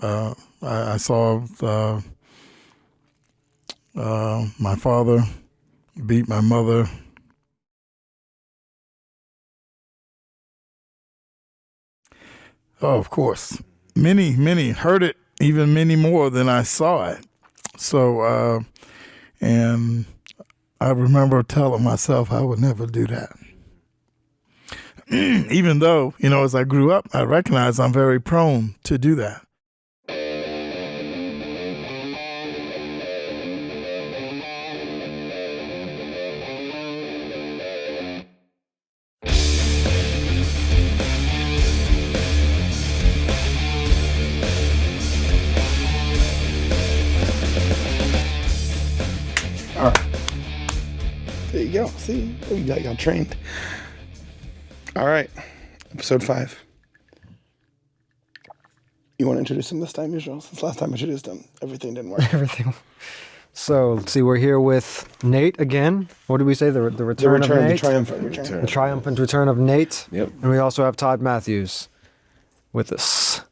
I saw my father beat my mother. Oh, of course. Many heard it, even many more than I saw it. So, and I remember telling myself I would never do that. Even though, as I grew up, I recognized I'm very prone to do that. All right. There you go. See, you got trained. All right. Episode 5. You want to introduce him this time, usual? Since last time I introduced him, everything didn't work. Everything. So, let's see, we're here with Nate again. What did we say? The return of Nate? The triumphant return of Nate. Yep. And we also have Todd Matthews with us.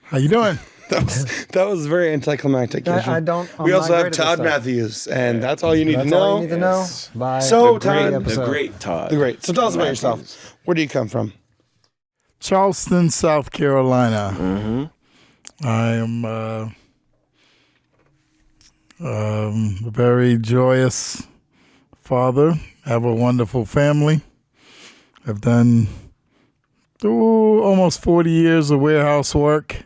How you doing? That was very anticlimactic. We also have Todd Matthews, and that's all you need to know. All you need to know. Bye. So, The great Todd. The great. So tell us about yourself. Where do you come from? Charleston, South Carolina. Mm-hmm. I am a very joyous father. Have a wonderful family. I've done almost 40 years of warehouse work.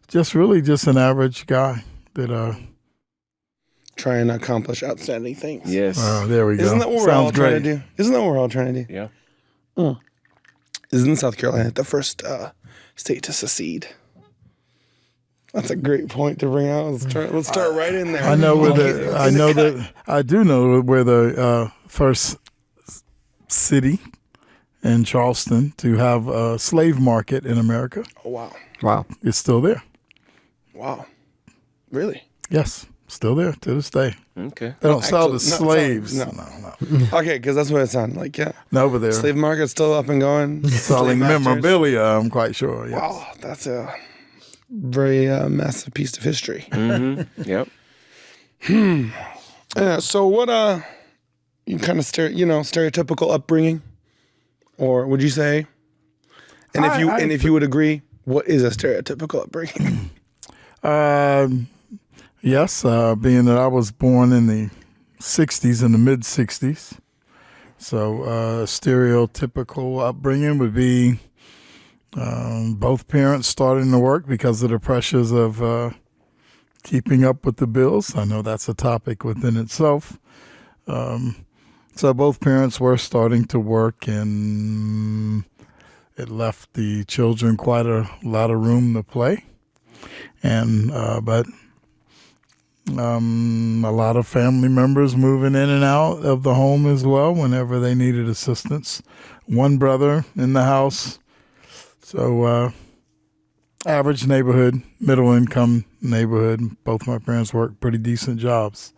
Just an average guy that Try and accomplish outstanding things. Yes. There we go. Isn't that what we're all trying to do? Isn't that what we're all trying to do? Yeah. Isn't South Carolina the first state to secede? That's a great point to bring out. Let's start right in there. I do know where the first city in Charleston to have a slave market in America. Oh, wow. Wow. It's still there. Wow. Really? Yes, still there to this day. Okay. They don't sell the slaves. No. No. Okay, because that's what it sounded like, yeah. No, but they're Slave market's still up and going. selling memorabilia, I'm quite sure. Yes. Wow, that's a very massive piece of history. Mm-hmm. Yep. Yeah, so what, you kind of stereotypical upbringing? Or would you say? And if you would agree, what is a stereotypical upbringing? Yes, being that I was born in the 60s, in the mid-60s. So stereotypical upbringing would be both parents starting to work because of the pressures of keeping up with the bills. I know that's a topic within itself. So both parents were starting to work, and it left the children quite a lot of room to play. And but a lot of family members moving in and out of the home as well whenever they needed assistance. One brother in the house. So average neighborhood, middle income neighborhood. Both my parents worked pretty decent jobs.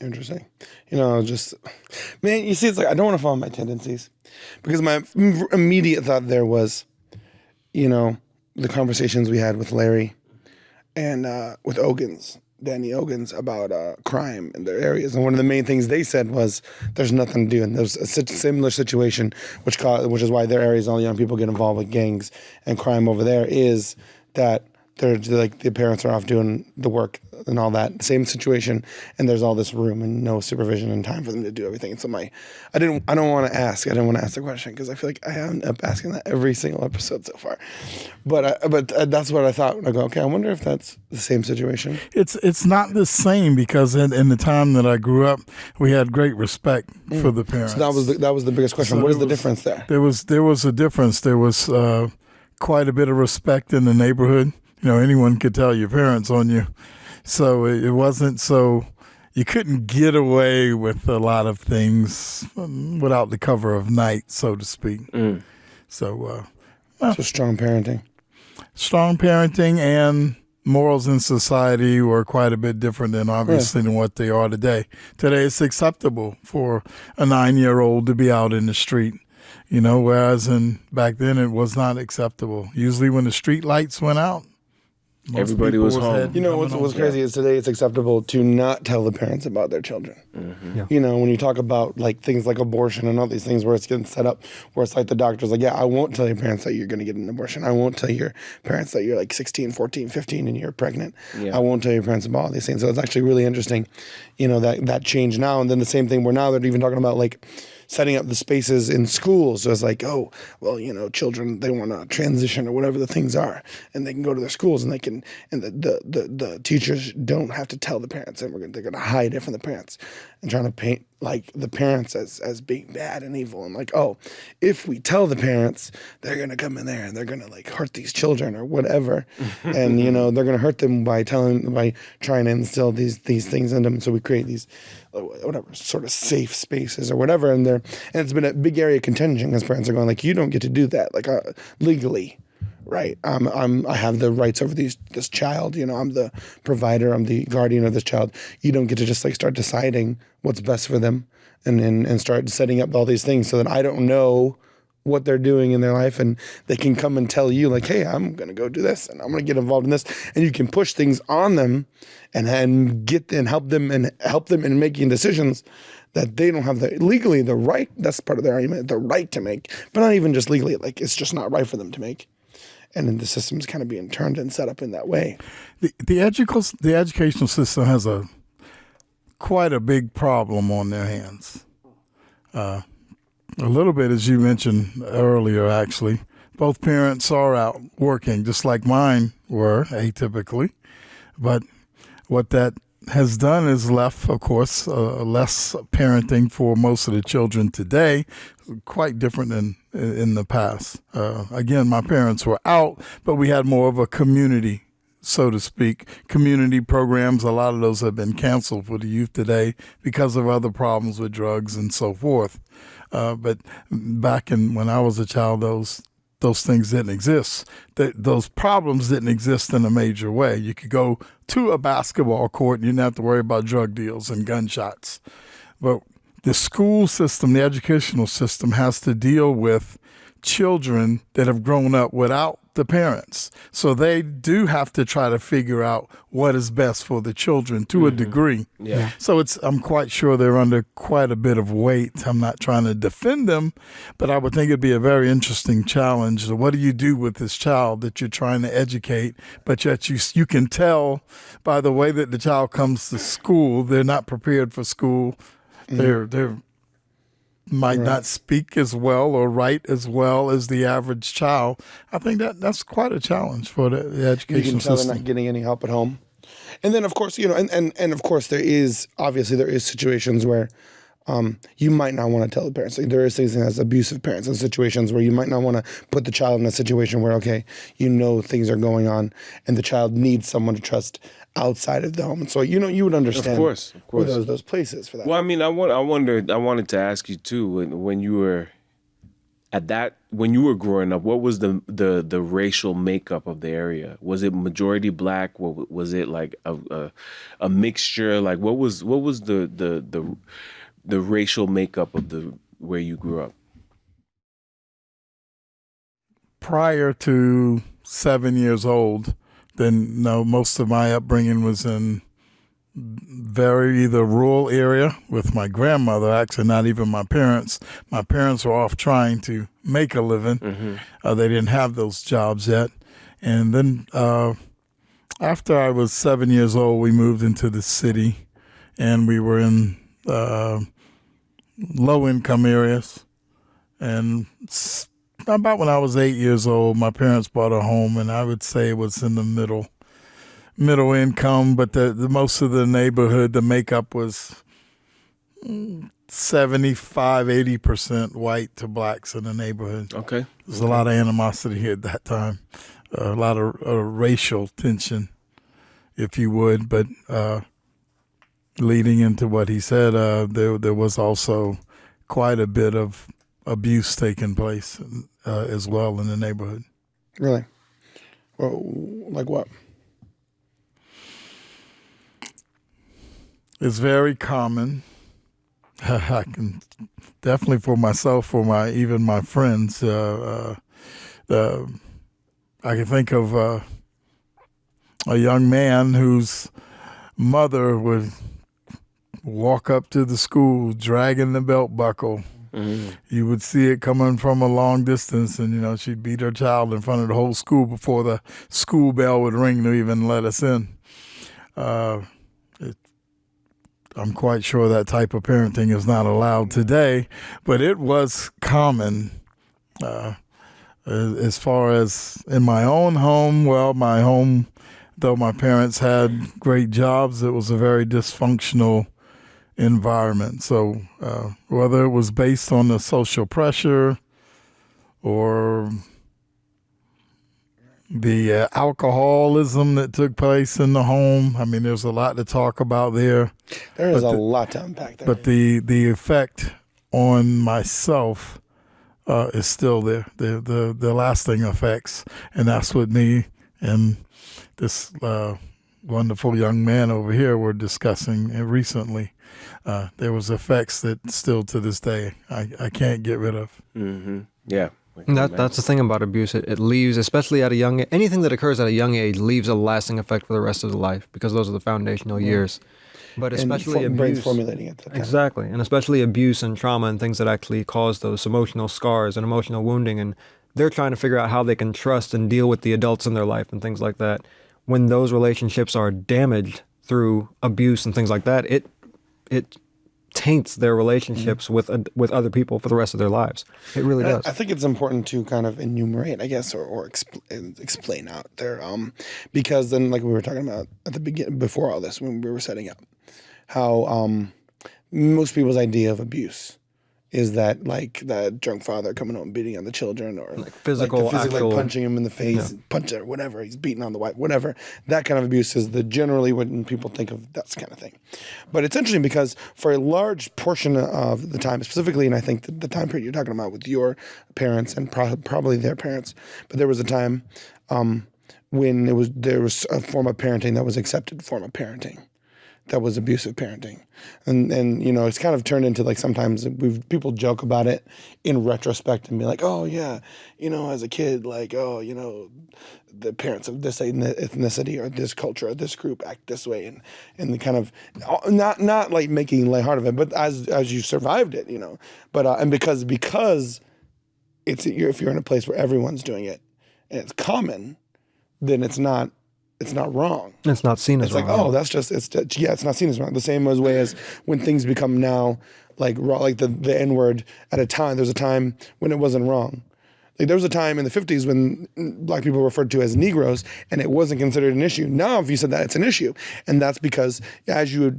Interesting. You see, it's like I don't want to follow my tendencies because my immediate thought there was, the conversations we had with Larry and with Danny Ogans about crime in their areas. And one of the main things they said was there's nothing to do. And there's a similar situation, which is why their areas, all young people get involved with gangs and crime over there, is that they're like the parents are off doing the work and all that same situation, and there's all this room and no supervision and time for them to do everything. And so I didn't want to ask the question because I feel like I end up asking that every single episode so far. But that's what I thought. I go, okay, I wonder if that's the same situation. It's not the same because in the time that I grew up, we had great respect for the parents. So that was the biggest question. So what is the difference there? There was a difference. There was quite a bit of respect in the neighborhood. Anyone could tell your parents on you. So it wasn't so you couldn't get away with a lot of things without the cover of night, so to speak. So strong parenting. Strong parenting and morals in society were quite a bit different than what they are today. Today it's acceptable for a 9-year-old to be out in the street, whereas back then it was not acceptable. Usually when the street lights went out, Most Everybody was people's home. head You know coming what's home. crazy is today it's acceptable to not tell the parents about their children. Yeah. You know, when you talk about like things like abortion and all these things where it's getting set up, where it's like the doctor's like, yeah, I won't tell your parents that you're going to get an abortion. I won't tell your parents that you're like 16, 14, 15 and you're pregnant. Yeah. I won't tell your parents about all these things. So it's actually really interesting, you know, that change now. And then the same thing where now they're even talking about like setting up the spaces in schools. So it's like, oh, well, you know, children, they want to transition or whatever the things are, and they can go to their schools and they can, and the teachers don't have to tell the parents, and they're going to hide it from the parents and trying to paint like the parents as being bad and evil. And like, oh, if we tell the parents, they're going to come in there and they're going to like hurt these children or whatever. And, you know, they're going to hurt them by trying to instill these things in them. So we create these, whatever, sort of safe spaces or whatever. And it's been a big area of contention because parents are going like, you don't get to do that, like legally. Right. I have the rights over this child. You know, I'm the provider. I'm the guardian of this child. You don't get to just like start deciding what's best for them and start setting up all these things so that I don't know what they're doing in their life, and they can come and tell you like, hey, I'm going to go do this and I'm going to get involved in this. And you can push things on them and help them in making decisions that they don't have legally the right. That's part of their argument, the right to make, but not even just legally. Like it's just not right for them to make. And then the system's kind of being turned and set up in that way. The educational system has quite a big problem on their hands. A little bit, as you mentioned earlier, actually. Both parents are out working, just like mine were, atypically. But what that has done is left, of course, less parenting for most of the children today, quite different than in the past. Again, my parents were out, but we had more of a community, so to speak. Community programs, a lot of those have been canceled for the youth today because of other problems with drugs and so forth. But back when I was a child, those things didn't exist. Those problems didn't exist in a major way. You could go to a basketball court and you didn't have to worry about drug deals and gunshots. But the school system, the educational system, has to deal with children that have grown up without the parents. So they do have to try to figure out what is best for the children to a degree. Yeah. So I'm quite sure they're under quite a bit of weight. I'm not trying to defend them, but I would think it'd be a very interesting challenge. So what do you do with this child that you're trying to educate, but yet you can tell by the way that the child comes to school, they're not prepared for school. They're might not speak as well or write as well as the average child. I think that's quite a challenge for the You education can tell system. they're not getting any help at home. And then of course, you know, and of course there is situations where you might not want to tell the parents. Like, there is things as abusive parents and situations where you might not want to put the child in a situation where, okay, you know things are going on and the child needs someone to trust outside of the home. And so, you know, you would understand Of course. where those places for that. Well, I mean, I wanted to ask you too, when you were when you were growing up, what was the racial makeup of the area? Was it majority black? Was it like a mixture? Like what was the racial makeup of where you grew up? Prior to 7 years old, then no, most of my upbringing was in very either rural area with my grandmother, actually not even my parents. My parents were off trying to make a living. They didn't have those jobs yet. And then after I was 7 years old, we moved into the city, and we were in low-income areas. And about when I was 8 years old, my parents bought a home, and I would say it was in the middle income, but the most of the neighborhood, the makeup was 75-80% white to blacks in the neighborhood. Okay. There's a lot of animosity here at that time, a lot of racial tension, if you would. But leading into what he said, there was also quite a bit of abuse taking place as well in the neighborhood. Really? Well, like what? It's very common. I can definitely for myself, for even my friends. I can think of a young man whose mother would walk up to the school dragging the belt buckle. You would see it coming from a long distance, and she'd beat her child in front of the whole school before the school bell would ring to even let us in. I'm quite sure that type of parenting is not allowed today, but it was common. As far as in my own home, my home, though my parents had great jobs, it was a very dysfunctional environment. So whether it was based on the social pressure or the alcoholism that took place in the home, I mean, there's a lot to talk about there. There is a lot to unpack there. But the effect on myself is still there, the lasting effects. And that's what me and this wonderful young man over here were discussing recently. There was effects that still to this day I can't get rid of. Mm-hmm. Yeah. That's the thing about abuse. It leaves, especially at a young age, anything that occurs at a young age leaves a lasting effect for the rest of the life because those are the foundational years. But especially and brain's abuse. formulating at the time. Exactly. And especially abuse and trauma and things that actually cause those emotional scars and emotional wounding. And they're trying to figure out how they can trust and deal with the adults in their life and things like that. When those relationships are damaged through abuse and things like that, it taints their relationships with other people for the rest of their lives. It really does. I think it's important to kind of enumerate, I guess, or explain out there, because then, like we were talking about at the beginning, before all this, when we were setting up, how most people's idea of abuse is that like that drunk father coming home and beating on the children, or like physically like punching him in the face, punch it, or whatever, he's beating on the wife, whatever. That kind of abuse is generally when people think of that kind of thing. But it's interesting because for a large portion of the time, specifically, and I think the time period you're talking about with your parents and probably their parents, but there was a time when there was a form of parenting that was accepted form of parenting. That was abusive parenting. And it's kind of turned into like sometimes people joke about it in retrospect and be like, oh yeah, as a kid, like, oh, the parents of this ethnicity or this culture or this group act this way, and the kind of not like making lighthearted of it, but as you survived it, but and because if you're in a place where everyone's doing it and it's common, then it's not wrong. It's not seen as wrong. It's like, oh, that's just, it's not seen as wrong. The same way as when things become now like wrong, like the N-word at a time, there's a time when it wasn't wrong. Like there was a time in the 50s when black people were referred to as Negroes and it wasn't considered an issue. Now, if you said that, it's an issue. And that's because as you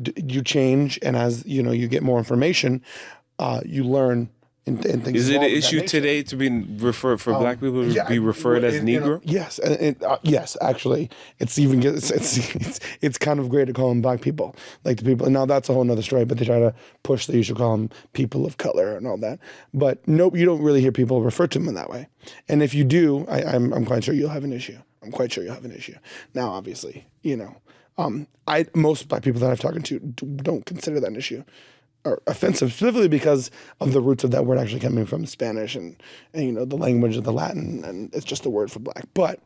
change and as, you get more information, you learn. And things is it an issue today to be referred for black people to be referred as Negro? Yes, yes. Actually, it's kind of great to call them black people, like the people. And now that's a whole nother story. But they try to push that you should call them people of color and all that. But nope, you don't really hear people refer to them in that way. And if you do, I'm quite sure you'll have an issue. Now, obviously, most black people that I've talked to don't consider that an issue. Or offensive, specifically because of the roots of that word actually coming from Spanish and the language of the Latin, and it's just a word for black. But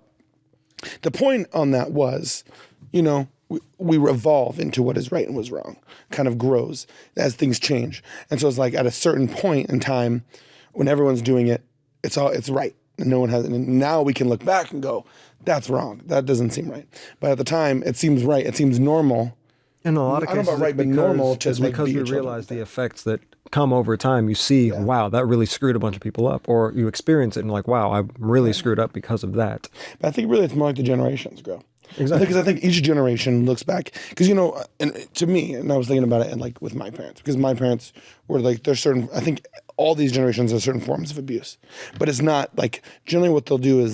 the point on that was, we evolve into what is right and what's wrong, kind of grows as things change. And so it's like at a certain point in time, when everyone's doing it, it's right, and no one has. And now we can look back and go, that's wrong. That doesn't seem right. But at the time, it seems right. It seems normal. In a lot of cases, I don't know about right, but normal to it's because we realize the effects that come over time. You see, wow, that really screwed a bunch of people up. Or you experience it and like, wow, I really screwed up because of that. But I think really it's more like the generations grow. Exactly. Because I think each generation looks back. Because, and to me, and I was thinking about it and like with my parents, because my parents were like, there's certain, I think all these generations have certain forms of abuse. But it's not like, generally what they'll do is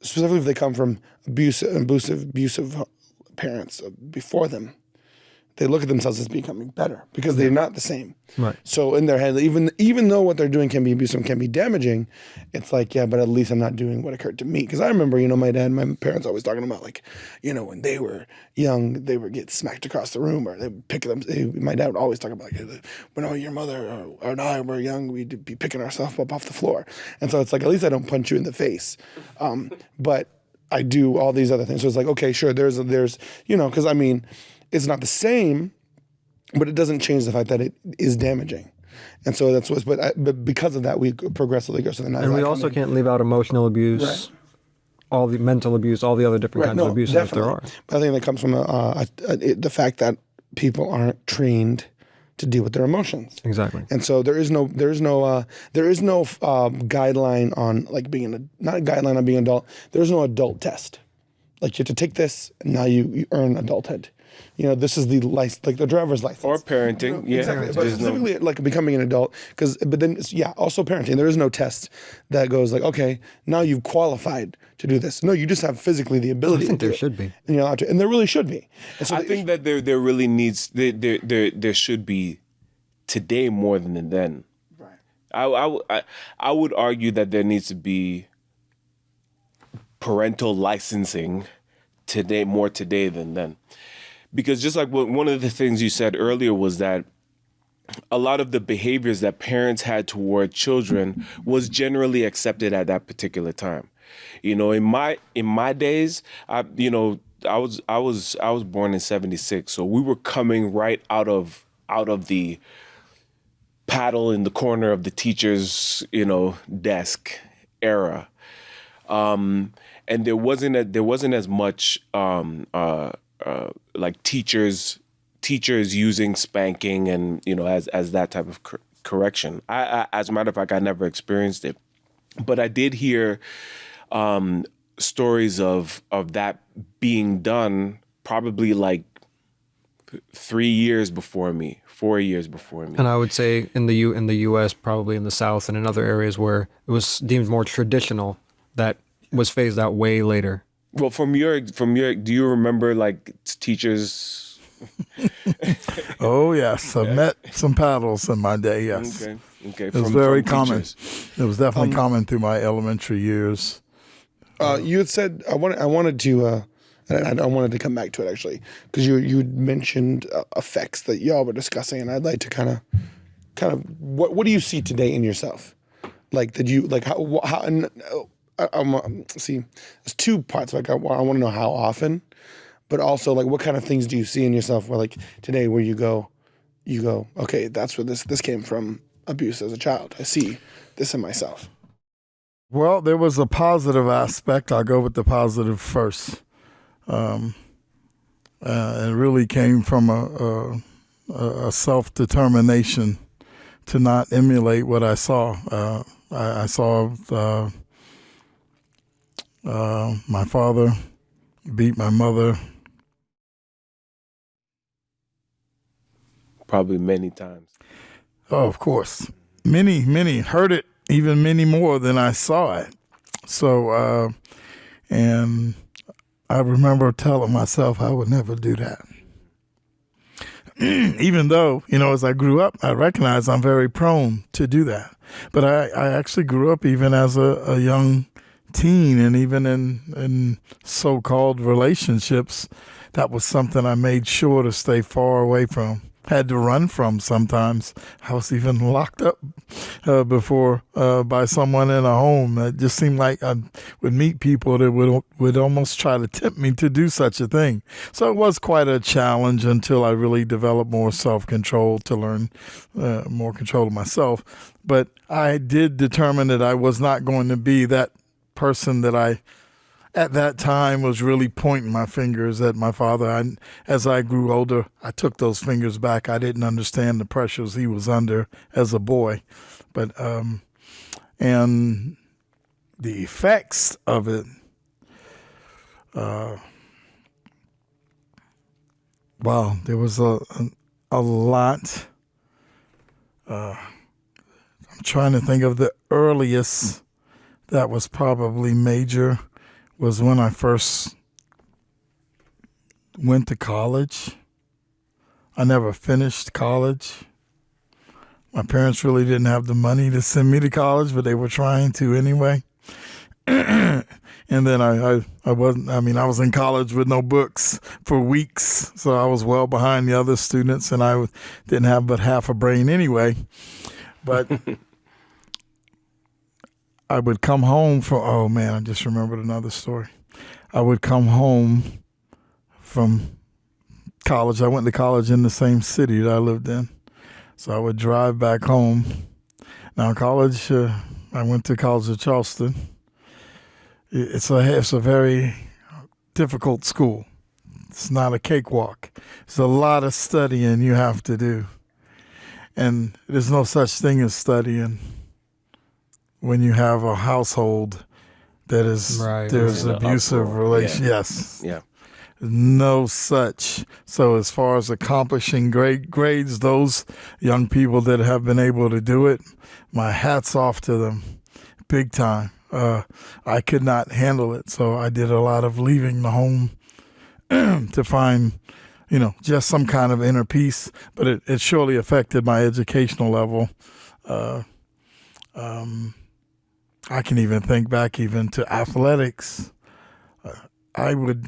specifically if they come from abusive parents before them, they look at themselves as becoming better because they're not the same. Right. So in their head, even though what they're doing can be abusive and can be damaging, it's like, yeah, but at least I'm not doing what occurred to me. Because I remember, my dad and my parents always talking about like, when they were young, they would get smacked across the room, or they would pick them. My dad would always talk about like, when your mother or I were young, we'd be picking ourselves up off the floor. And so it's like, at least I don't punch you in the face. But I do all these other things. So it's like, okay, sure, there's because I mean, it's not the same, but it doesn't change the fact that it is damaging. And so that's what's, but because of that, we progressively go. So then and we also can't leave out emotional abuse, Right. all the mental abuse, all the other different kinds of abuse that there are. But I think that comes from the fact that people aren't trained to deal with their emotions. Exactly. And so there is no guideline on like not a guideline on being an adult. There's no adult test. Like you have to take this, and now you earn adulthood. This is the license, like the driver's license. Or parenting, yeah. Exactly. But specifically, like becoming an adult, but then also parenting. There is no test that goes like, okay, now you've qualified to do this. No, you just have physically the ability. I think there should be, and you're allowed to, and there really should be. And so I think that there really needs there should be today more than then. Right. I would argue that there needs to be parental licensing more today than then. Because just like one of the things you said earlier was that a lot of the behaviors that parents had toward children was generally accepted at that particular time. In my days, I was born in '76, so we were coming right out of the paddle in the corner of the teacher's desk era, and there wasn't as much like teachers using spanking and as that type of correction. I as a matter of fact, I never experienced it, but I did hear stories of that being done probably like 3 years before me, 4 years before me. And I would say in the U.S., probably in the South and in other areas where it was deemed more traditional, that was phased out way later. Well, from your, do you remember like teachers? Oh yes, I met some paddles in my day. Yes, okay. It was very common. It was definitely common through my elementary years. You had said I wanted to. And I wanted to come back to it actually because you mentioned effects that y'all were discussing, and I'd like to kind of what do you see today in yourself? Like did you like how and see, there's two parts. Like I want to know how often, but also like what kind of things do you see in yourself where like today where you go, okay, that's where this came from, abuse as a child. I see this in myself. Well, there was a positive aspect. I'll go with the positive first. It really came from a self-determination to not emulate what I saw. I saw my father beat my mother. Probably many times. Oh, of course. Many. Heard it even many more than I saw it. So, and I remember telling myself I would never do that. Even though, as I grew up, I recognized I'm very prone to do that. But I actually grew up even as a young teen, and even in so-called relationships, that was something I made sure to stay far away from. Had to run from sometimes. I was even locked up before by someone in a home. It just seemed like I would meet people that would almost try to tempt me to do such a thing. So it was quite a challenge until I really developed more self-control to learn more control of myself. But I did determine that I was not going to be that person that I at that time was really pointing my fingers at my father. As I grew older, I took those fingers back. I didn't understand the pressures he was under as a boy. But, and the effects of it, wow, there was a lot. I'm trying to think of the earliest that was probably major. Was when I first went to college. I never finished college. My parents really didn't have the money to send me to college, but they were trying to anyway. And then I was in college with no books for weeks, so I was well behind the other students, and I didn't have but half a brain anyway. But I would come home I just remembered another story. I would come home from college. I went to college in the same city that I lived in. So I would drive back home. Now, college, I went to College of Charleston. It's a very difficult school. It's not a cakewalk. It's a lot of studying you have to do. And there's no such thing as studying when you have a household that is, there's abusive relation. Yeah. Yes. Yeah. No such. So as far as accomplishing great grades, those young people that have been able to do it, my hat's off to them, big time. I could not handle it, so I did a lot of leaving the home to find, just some kind of inner peace. But it surely affected my educational level. I can even think back even to athletics. I would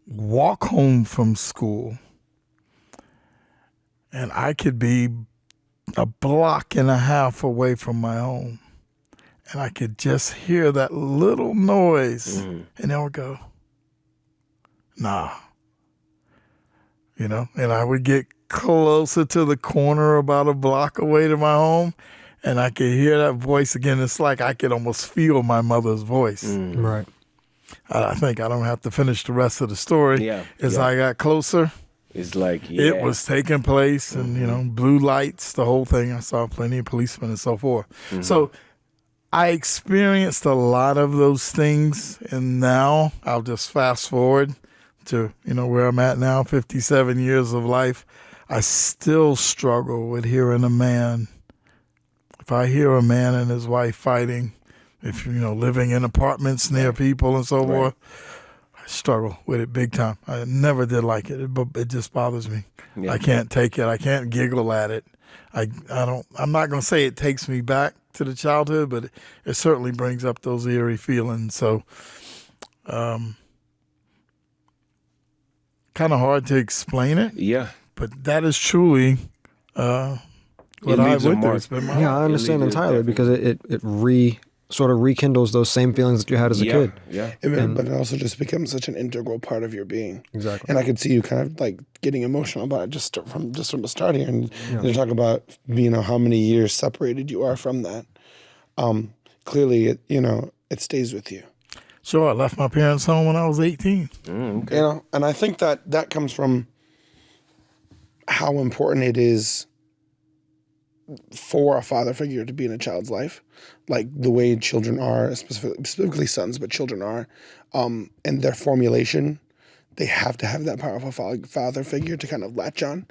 walk home from school, and I could be a block and a half away from my home, and I could just hear that little noise, and I would go, nah. And I would get closer to the corner about a block away to my home, and I could hear that voice again. It's like I could almost feel my mother's voice. Right. I think I don't have to finish the rest of the story. Yeah. As I got closer, It's like, it was taking place, and blue lights, the whole thing. I saw plenty of policemen and so forth. So I experienced a lot of those things, and now I'll just fast forward to where I'm at now, 57 years of life. I still struggle with hearing a man. If I hear a man and his wife fighting, if living in apartments near people and so forth, I struggle with it big time. I never did like it, but it just bothers me. Yeah. I can't take it. I can't giggle at it. I'm not going to say it takes me back to the childhood, but it certainly brings up those eerie feelings. So, kind of hard to explain it. Yeah. But that is truly what I leaves a went through. mark. It's been my Yeah, I understand leaves entirely because it sort of rekindles those same feelings that you had as a kid. Yeah. But it also just becomes such an integral part of your being. Exactly. And I could see you kind of like getting emotional about it just from the start here. And you talk about how many years separated you are from that. Clearly, it stays with you. Sure, I left my parents' home when I was 18. Okay. And I think that comes from how important it is for a father figure to be in a child's life, like the way children are, specifically sons, but children are, and their formulation, they have to have that powerful father figure to kind of latch on.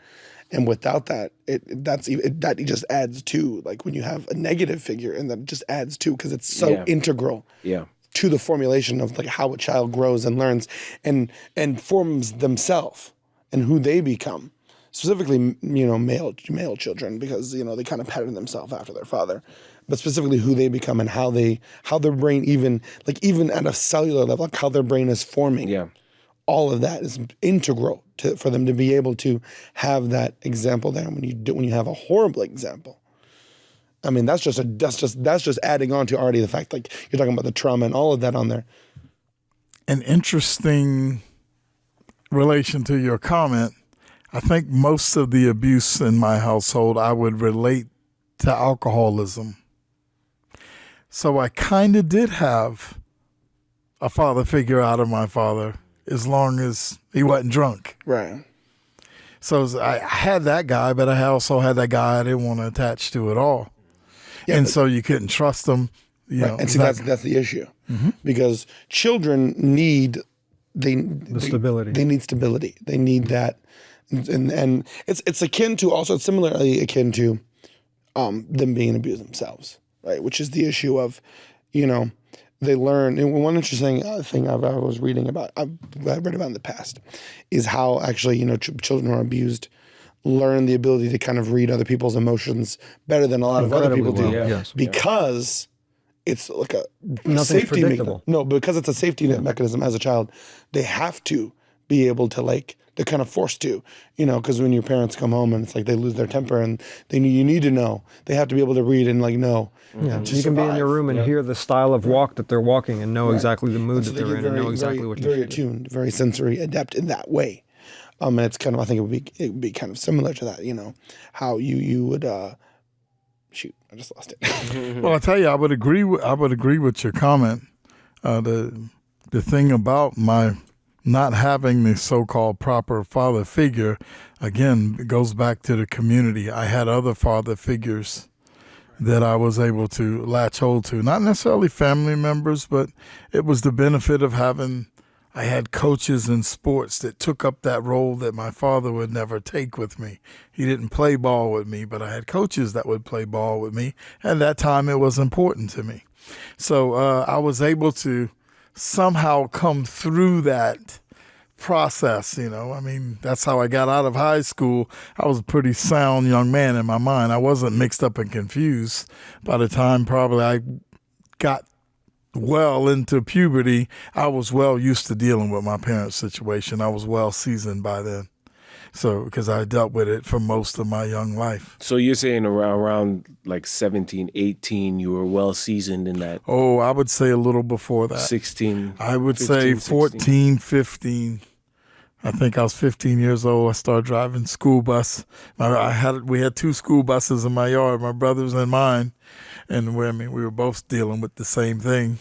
And without that, that just adds to, like when you have a negative figure, and that just adds to, because it's so integral to the formulation of like how a child grows and learns and forms themselves and who they become. Specifically, male children, because they kind of pattern themselves after their father, but specifically who they become and how their brain even at a cellular level, like how their brain is forming. Yeah, all of that is integral for them to be able to have that example there. When you have a horrible example, I mean that's just adding on to already the fact, like you're talking about the trauma and all of that on there. An interesting relation to your comment. I think most of the abuse in my household I would relate to alcoholism. So I kind of did have a father figure out of my father, as long as he wasn't drunk. Right. So I had that guy, but I also had that guy I didn't want to attach to at all. Yeah, and so you couldn't trust him. And see, that's the issue. Because children need stability. They need stability. They need that. And it's akin to, also similarly akin to them being abused themselves, right? Which is the issue of, they learn. And one interesting thing I was reading about, I read about in the past, is how actually, children who are abused learn the ability to kind of read other people's emotions better than a lot of other people do. Yes. Because it's like a Nothing's safety predictable. No, because it's a safety net mechanism as a child, they have to be able to like, they're kind of forced to, because when your parents come home and it's like they lose their temper and you need to know, they have to be able to read and like know. Yeah, to you can be in your survive. room and hear the style of walk that they're walking and know exactly the mood And so that they they're get in and know exactly what you very should do. attuned, very sensory adept in that way. And it's kind of, I think it would be kind of similar to that, how you would, shoot, I just lost it. Well, I tell you, I would agree with your comment. The thing about my not having the so-called proper father figure, again, it goes back to the community. I had other father figures that I was able to latch hold to, not necessarily family members, but it was the benefit of having. I had coaches in sports that took up that role that my father would never take with me. He didn't play ball with me, but I had coaches that would play ball with me. At that time, it was important to me. So I was able to somehow come through that process, I mean, that's how I got out of high school. I was a pretty sound young man in my mind. I wasn't mixed up and confused. By the time probably I got well into puberty, I was well used to dealing with my parents' situation. I was well seasoned by then. So, because I dealt with it for most of my young life. So you're saying around like 17, 18, you were well seasoned in that? Oh, I would say a little before that. 16. I would 15, say 16. 14, 15. I think I was 15 years old. I started driving school bus. We had 2 school buses in my yard, my brother's and mine, and we were both dealing with the same thing.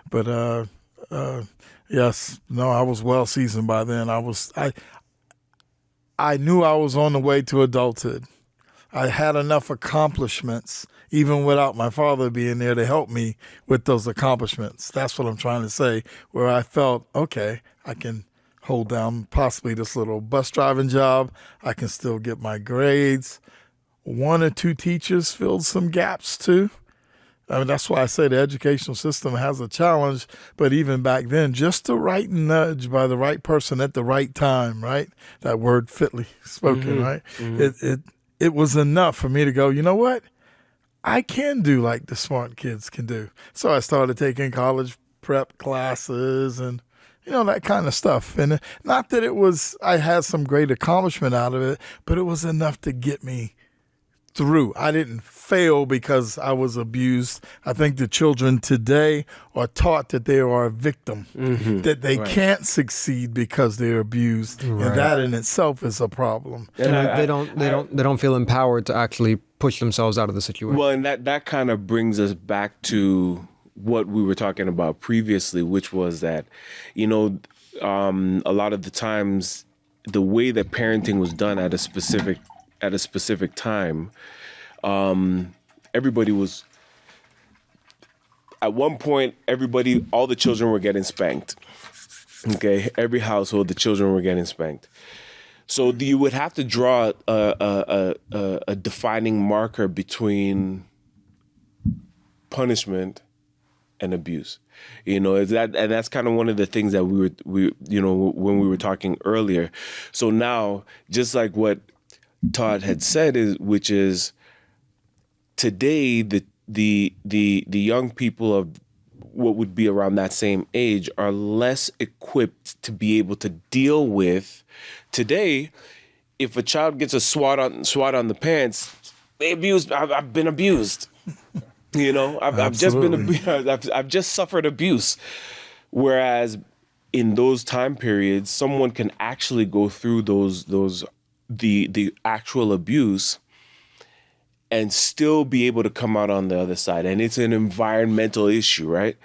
But yes, no, I was well seasoned by then. I knew I was on the way to adulthood. I had enough accomplishments, even without my father being there to help me with those accomplishments. That's what I'm trying to say, where I felt, okay, I can hold down possibly this little bus driving job. I can still get my grades. 1 or 2 teachers filled some gaps too. I mean, that's why I say the educational system has a challenge, but even back then, just the right nudge by the right person at the right time, right? That word fitly spoken, right? It was enough for me to go, you know what? I can do like the smart kids can do. So I started taking college prep classes and, that kind of stuff. And not that I had some great accomplishment out of it, but it was enough to get me through. I didn't fail because I was abused. I think the children today are taught that they are a victim, that they can't succeed because they're abused, and that in itself is a problem. And they don't feel empowered to actually push themselves out of the situation. Well, and that kind of brings us back to what we were talking about previously, which was that, a lot of the times the way that parenting was done at a specific time, everybody was, at one point, all the children were getting spanked. Okay, every household, the children were getting spanked. So you would have to draw a defining marker between punishment and abuse. That's kind of one of the things that we when we were talking earlier. So now, just like what Todd had said, which is today the young people of what would be around that same age are less equipped to be able to deal with. Today, if a child gets a swat on the pants, they abused. I've been abused. I've just been abused. I've just suffered abuse. Whereas in those time periods, someone can actually go through the actual abuse and still be able to come out on the other side. And it's an environmental issue, right?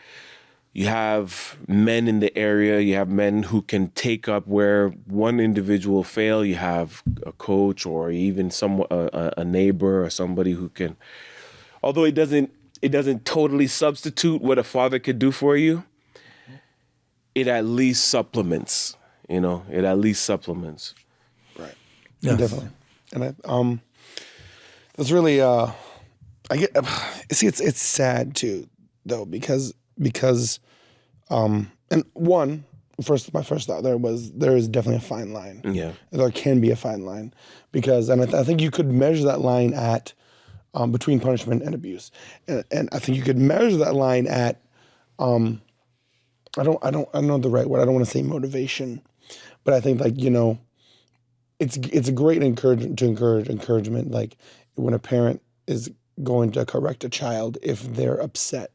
You have men in the area, you have men who can take up where one individual fail, you have a coach or even a neighbor or somebody who can, although it doesn't totally substitute what a father could do for you, it at least supplements, Right. Yes. Definitely. And that's really it's sad too though because and my first thought there is definitely a fine line. Yeah. There can be a fine line because I think you could measure that line at between punishment and abuse. And I think you could measure that line at I don't know the right word. I don't want to say motivation, But I think, like, it's a great encouragement. Like, when a parent is going to correct a child, if they're upset,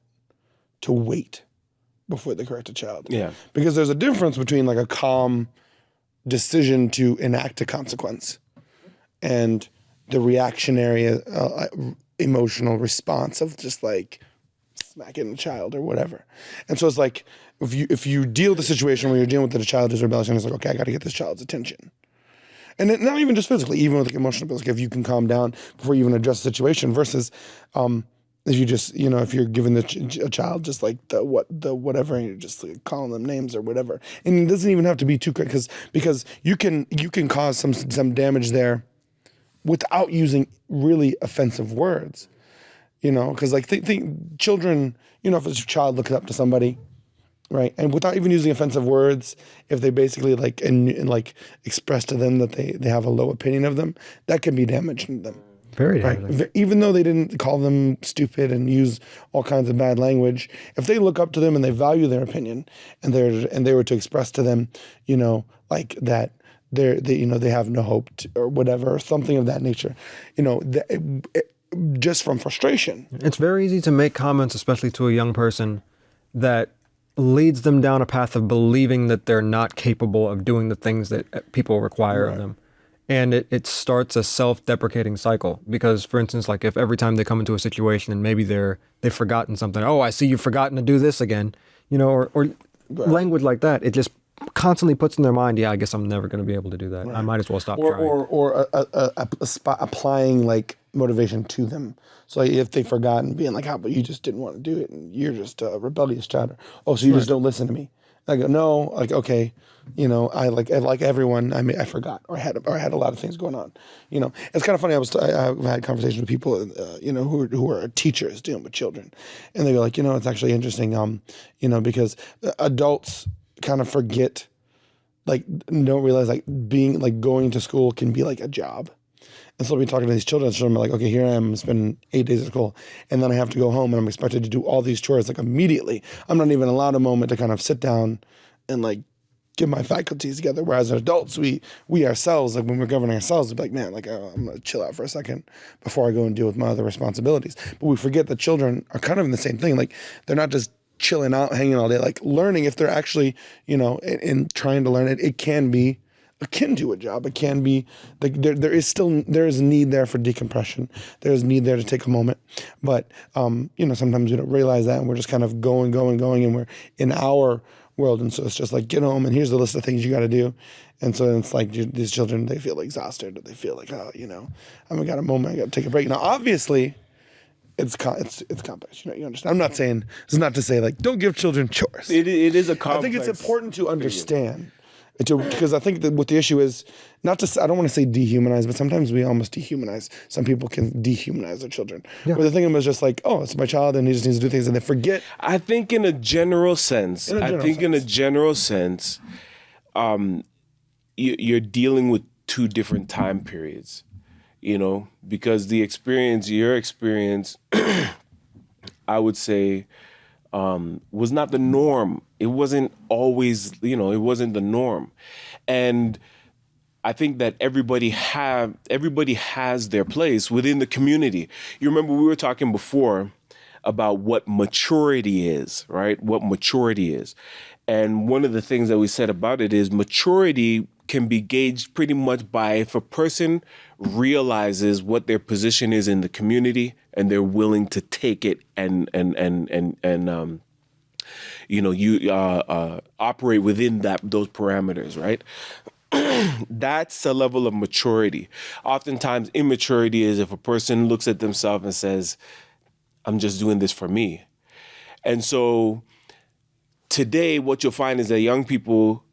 to wait before they correct a child. Yeah. Because there's a difference between like a calm decision to enact a consequence and the reactionary emotional response of just like smacking the child or whatever. And so it's like, if you deal with the situation where you're dealing with the child who's rebellious, and it's like, okay, I got to get this child's attention. And it, not even just physically, even with like emotional ability, if you can calm down before you even address the situation versus if you just, if you're giving a child just like the whatever, and you're just like calling them names or whatever. And it doesn't even have to be too quick because you can cause some damage there without using really offensive words, because like think children, if a child looks up to somebody, right, and without even using offensive words, if they basically like and like express to them that they have a low opinion of them, that can be damaging to them. Very damaging. Right. Even though they didn't call them stupid and use all kinds of bad language, if they look up to them and they value their opinion, and they were to express to them, like that they have no hope or whatever, or something of that nature, just from frustration. It's very easy to make comments, especially to a young person, that leads them down a path of believing that they're not capable of doing the things that people require of them. And it starts a self-deprecating cycle because, for instance, like if every time they come into a situation and maybe they've forgotten something, oh, I see you've forgotten to do this again, or language like that, it just constantly puts in their mind, yeah, I guess I'm never going to be able to do that. I might as well stop trying. Or applying like motivation to them. So like, if they've forgotten, being like, but you just didn't want to do it and you're just a rebellious child. Oh, so you just don't listen to me. I go, no, like, okay, I like everyone, I forgot, or I had a lot of things going on. It's kind of funny. I've had conversations with people, who are teachers dealing with children, and they go like, it's actually interesting, because adults kind of forget, like, don't realize like being like going to school can be like a job. And so I'll be talking to these children, and I'm like, okay, here I am, spending 8 days at school, and then I have to go home, and I'm expected to do all these chores like immediately. I'm not even allowed a moment to kind of sit down and like get my faculties together. Whereas as adults, we ourselves, like when we're governing ourselves, we're like, man, like I'm gonna chill out for a second before I go and deal with my other responsibilities. But we forget that children are kind of in the same thing. Like they're not just chilling out, hanging all day, like learning. If they're actually, in trying to learn it, it can be akin to a job. It can be like there is need there for decompression. There is need there to take a moment. But sometimes we don't realize that, and we're just kind of going, and we're in our world. And so it's just like, get home and here's the list of things you got to do. And so it's like these children, they feel exhausted, or they feel like, I got a moment, I got to take a break. Now, obviously, it's complex. You understand. I'm not saying, this is not to say like, don't give children chores. It is a complex. I think it's important to understand. Because I think that what the issue is, I don't want to say dehumanize, but sometimes we almost dehumanize. Some people can dehumanize their children. Yeah. Where the thing was just like, oh, it's my child and he just needs to do things, and they forget. I think in a general sense, you're dealing with two different time periods, because your experience, I would say, was not the norm. It wasn't always, it wasn't the norm. And I think that everybody has their place within the community. You remember we were talking before about what maturity is, right? What maturity is. And one of the things that we said about it is maturity can be gauged pretty much by if a person realizes what their position is in the community and they're willing to take it and operate within those parameters, right? That's a level of maturity. Oftentimes, immaturity is if a person looks at themselves and says, I'm just doing this for me. And so today, what you'll find is that young people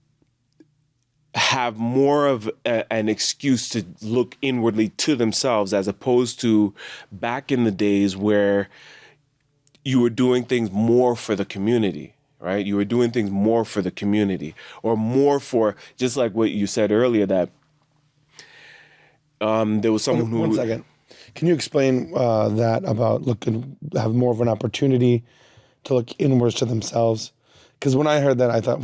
have more of an excuse to look inwardly to themselves, as opposed to back in the days where you were doing things more for the community, right? You were doing things more for the community, or more for, just like what you said earlier, that there was someone who... One second. Can you explain that about have more of an opportunity to look inwards to themselves? Because when I heard that, I thought,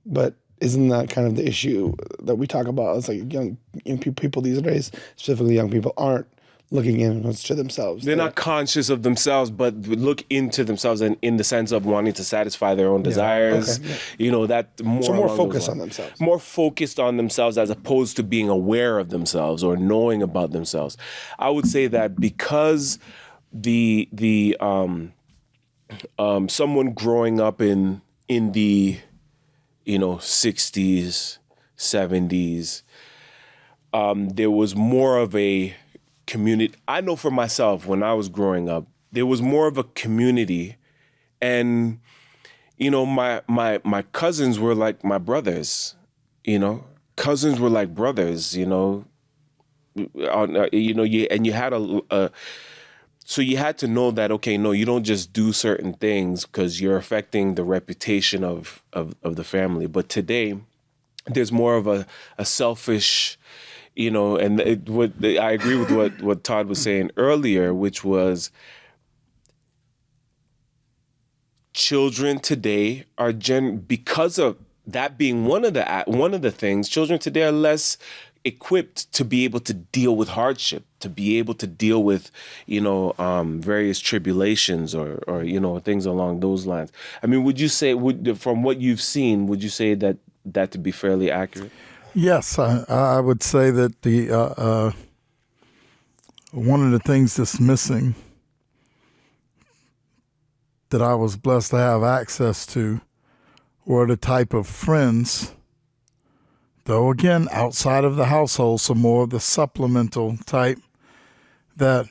but isn't that kind of the issue that we talk about? It's like young people these days, specifically young people, aren't looking inwards to themselves. They're not conscious of themselves, but look into themselves and in the sense of wanting to satisfy their own desires. Okay, yeah. You know, that more. So more along those focused on lines. themselves. More focused on themselves as opposed to being aware of themselves or knowing about themselves. I would say that because someone growing up in the 60s, 70s, there was more of a community. I know for myself, when I was growing up, there was more of a community, and my cousins were like my brothers. Cousins were like brothers. And you had so you had to know that, okay, no, you don't just do certain things because you're affecting the reputation of the family. But today, there's more of a selfish, and I agree with what Todd was saying earlier, which was children today are because of that being one of the things, children today are less equipped to be able to deal with hardship, to be able to deal with, various tribulations or things along those lines. I mean, would you say, from what you've seen, would you say that to be fairly accurate? Yes, I would say that the one of the things that's missing that I was blessed to have access to were the type of friends, though again, outside of the household, some more of the supplemental type, that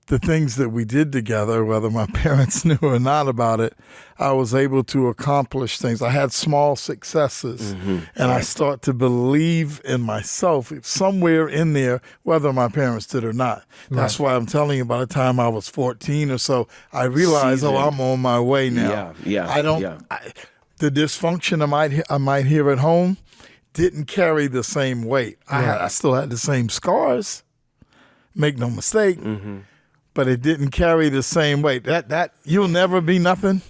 the things that we did together, whether my parents knew or not about it, I was able to accomplish things. I had small successes, and I start to believe in myself somewhere in there, whether my parents did or not. That's why I'm telling you, by the time I was 14 or so, I realized, I'm on my way now. The dysfunction I might hear at home didn't carry the same weight. I still had the same scars, make no mistake, but it didn't carry the same weight. That you'll never be nothing,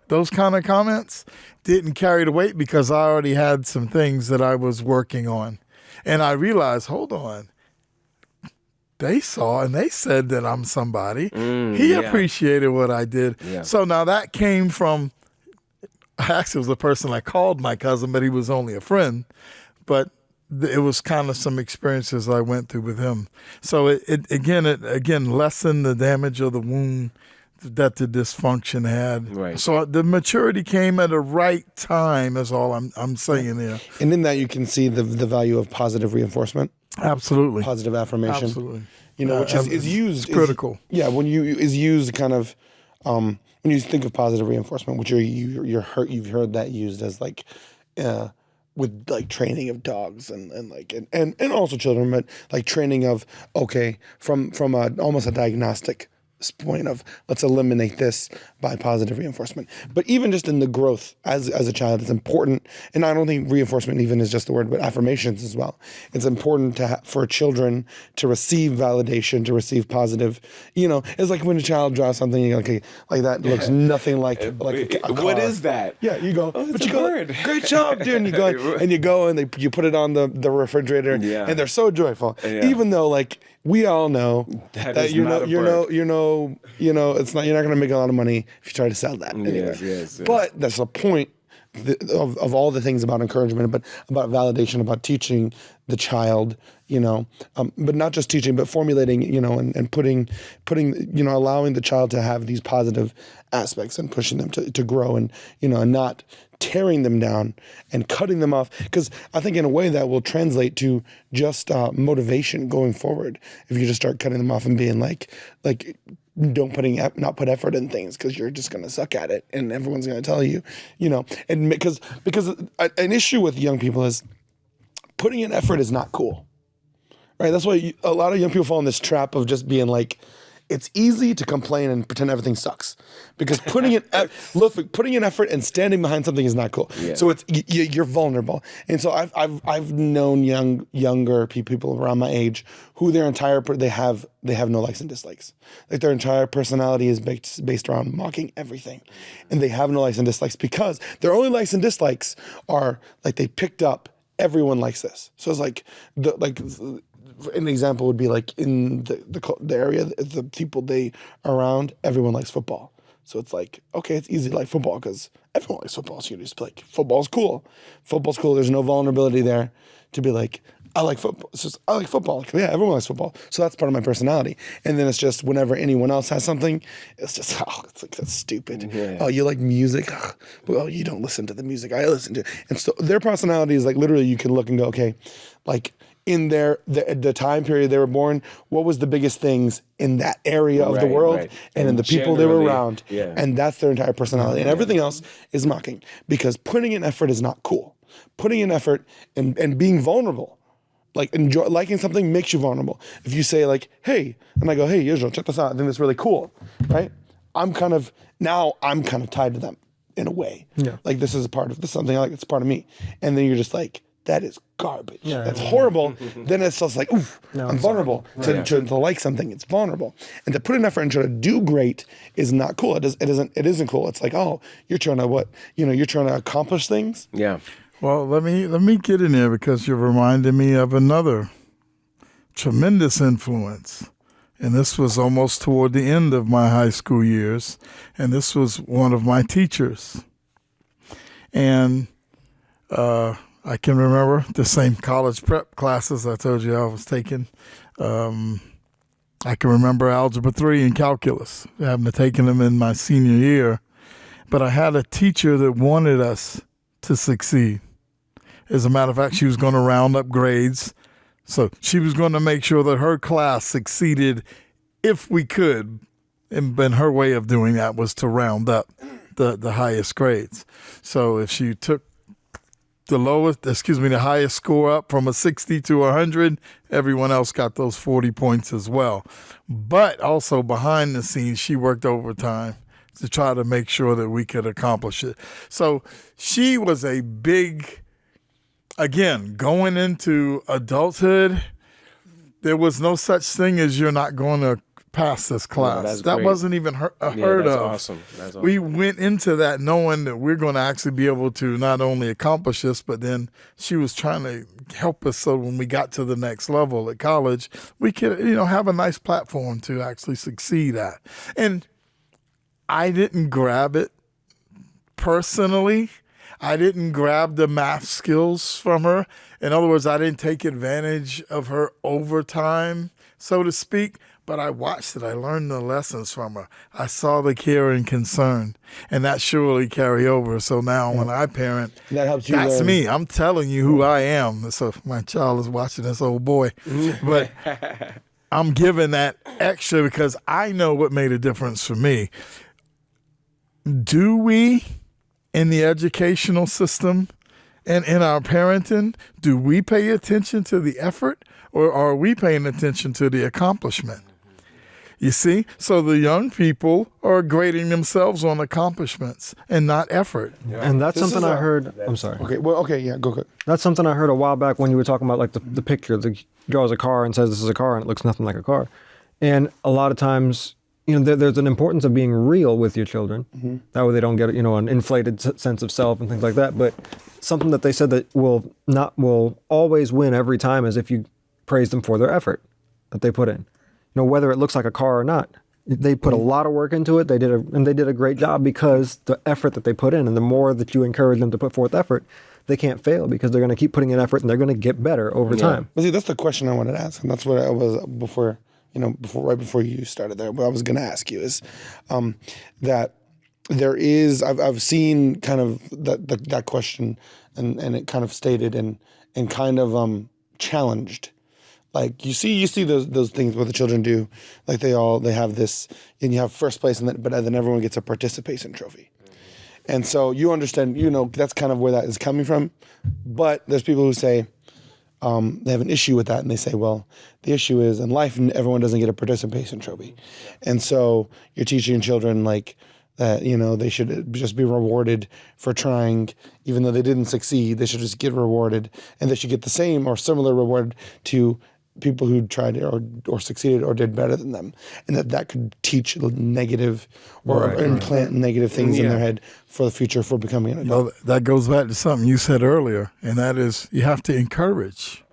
those kind of comments didn't carry the weight because I already had some things that I was working on. And I realized, hold on, they saw and they said that I'm somebody. He appreciated what I did. So now that came from, actually it was a person I called my cousin, but he was only a friend. But it was kind of some experiences I went through with him. So it again lessened the damage or the wound that the dysfunction had. Right. So the maturity came at a right time, is all I'm saying there. And in that you can see the value of positive reinforcement. Absolutely. Positive affirmation. Absolutely. Which is used. It's critical. Is used kind of when you think of positive reinforcement, which you've heard that used as like with like training of dogs and also children, but like training of, okay, from almost a diagnostic point of let's eliminate this by positive reinforcement. But even just in the growth as a child, it's important. And I don't think reinforcement even is just the word, but affirmations as well. It's important for children to receive validation, to receive positive. It's like when a child draws something, you're like that looks nothing like a car. What is that? Yeah, you go. But you go, great job, dude. And you go and you put it on the refrigerator, and they're so joyful. Even though we all know that it's not you're not going to make a lot of money if you try to sell that anyway. Yes. But that's the point of all the things about encouragement, but about validation, about teaching the child, but not just teaching, but formulating, and putting, allowing the child to have these positive aspects and pushing them to grow and not tearing them down and cutting them off. Because I think in a way that will translate to just motivation going forward. If you just start cutting them off and being like not put effort in things because you're just going to suck at it and everyone's going to tell you, and because an issue with young people is putting in effort is not cool, right? That's why a lot of young people fall in this trap of just being like, it's easy to complain and pretend everything sucks, because putting in effort and standing behind something is not cool. Yeah. So it's you're vulnerable. And so I've known younger people around my age who their entire they have no likes and dislikes. Like their entire personality is based around mocking everything, and they have no likes and dislikes because their only likes and dislikes are like they picked up everyone likes this. So it's like an example would be like in the area, the people they are around, everyone likes football. So it's like, okay, it's easy to like football because everyone likes football. So you just like, football's cool. Football's cool. There's no vulnerability there to be like, I like football. It's just, I like football. Like, yeah, everyone likes football. So that's part of my personality. And then it's just whenever anyone else has something, it's just, it's like, that's stupid. Yeah. Oh, you like music? Well, you don't listen to the music I listen to. And so their personality is like, literally you can look and go, okay, like in the time period they were born, what was the biggest things in that area of the world and in the people they were around. Yeah. And that's their entire personality. And everything else is mocking, because putting in effort is not cool. Putting in effort and being vulnerable, like liking something makes you vulnerable. If you say like, hey, and I go, hey, Israel, check this out. I think that's really cool, right? I'm kind of tied to them in a way. Yeah. Like this is a part of this, something I like, it's part of me. And then you're just like, that is garbage. That's horrible. Then it's just like, oof, I'm vulnerable. To like something, it's vulnerable. And to put in effort and try to do great is not cool. It isn't cool. It's like, oh, you're trying to you're trying to accomplish things. Yeah. Well, let me get in there because you've reminded me of another tremendous influence. And this was almost toward the end of my high school years. And this was one of my teachers. And I can remember the same college prep classes I told you I was taking. I can remember Algebra 3 and Calculus, having taken them in my senior year. But I had a teacher that wanted us to succeed. As a matter of fact, she was going to round up grades. So she was going to make sure that her class succeeded if we could. And her way of doing that was to round up the highest grades. So if she took the highest score up from a 60 to 100, everyone else got those 40 points as well. But also behind the scenes, she worked overtime to try to make sure that we could accomplish it. So she was a big, again, going into adulthood, there was no such thing as you're not going to pass this class. That great. Wasn't even heard that's of. Awesome. That's awesome. We went into that knowing that we're going to actually be able to not only accomplish this, but then she was trying to help us so when we got to the next level at college, we could, have a nice platform to actually succeed at. And I didn't grab it personally. I didn't grab the math skills from her. In other words, I didn't take advantage of her overtime, so to speak. But I watched it. I learned the lessons from her. I saw the care and concern, and that surely carry over. So now when I parent, That helps you that's learn. me. I'm telling you who I am. So my child is watching this old boy. But I'm giving that extra because I know what made a difference for me. Do we, in the educational system and in our parenting, do we pay attention to the effort, or are we paying attention to the accomplishment? You see? So the young people are grading themselves on accomplishments and not effort. And that's something I heard. I'm sorry. Okay, well, okay, yeah, go ahead. That's something I heard a while back when you were talking about like the picture. The draws a car and says this is a car and it looks nothing like a car. And a lot of times, there's an importance of being real with your children. Mm-hmm. That way they don't get, an inflated sense of self and things like that. But something that they said that will always win every time is if you praise them for their effort that they put in. Whether it looks like a car or not. They put a lot of work into it. They did a great job because the effort that they put in, and the more that you encourage them to put forth effort, they can't fail because they're going to keep putting in effort and they're going to get better over time. But see, that's the question I wanted to ask, and that's what I was right before you started there. What I was going to ask you is that there is I've seen kind of that question and it kind of stated and kind of challenged. Like you see those things what the children do, like they have this, and you have first place, but then everyone gets a participation trophy, and so you understand, that's kind of where that is coming from. But there's people who say, they have an issue with that, and they say, well, the issue is in life, everyone doesn't get a participation trophy, and so you're teaching children like that, they should just be rewarded for trying, even though they didn't succeed. They should just get rewarded, and they should get the same or similar reward to people who tried or succeeded or did better than them, and that could teach negative or implant negative things in their head for the future for becoming an adult. Well, that goes back to something you said earlier, and that is you have to encourage.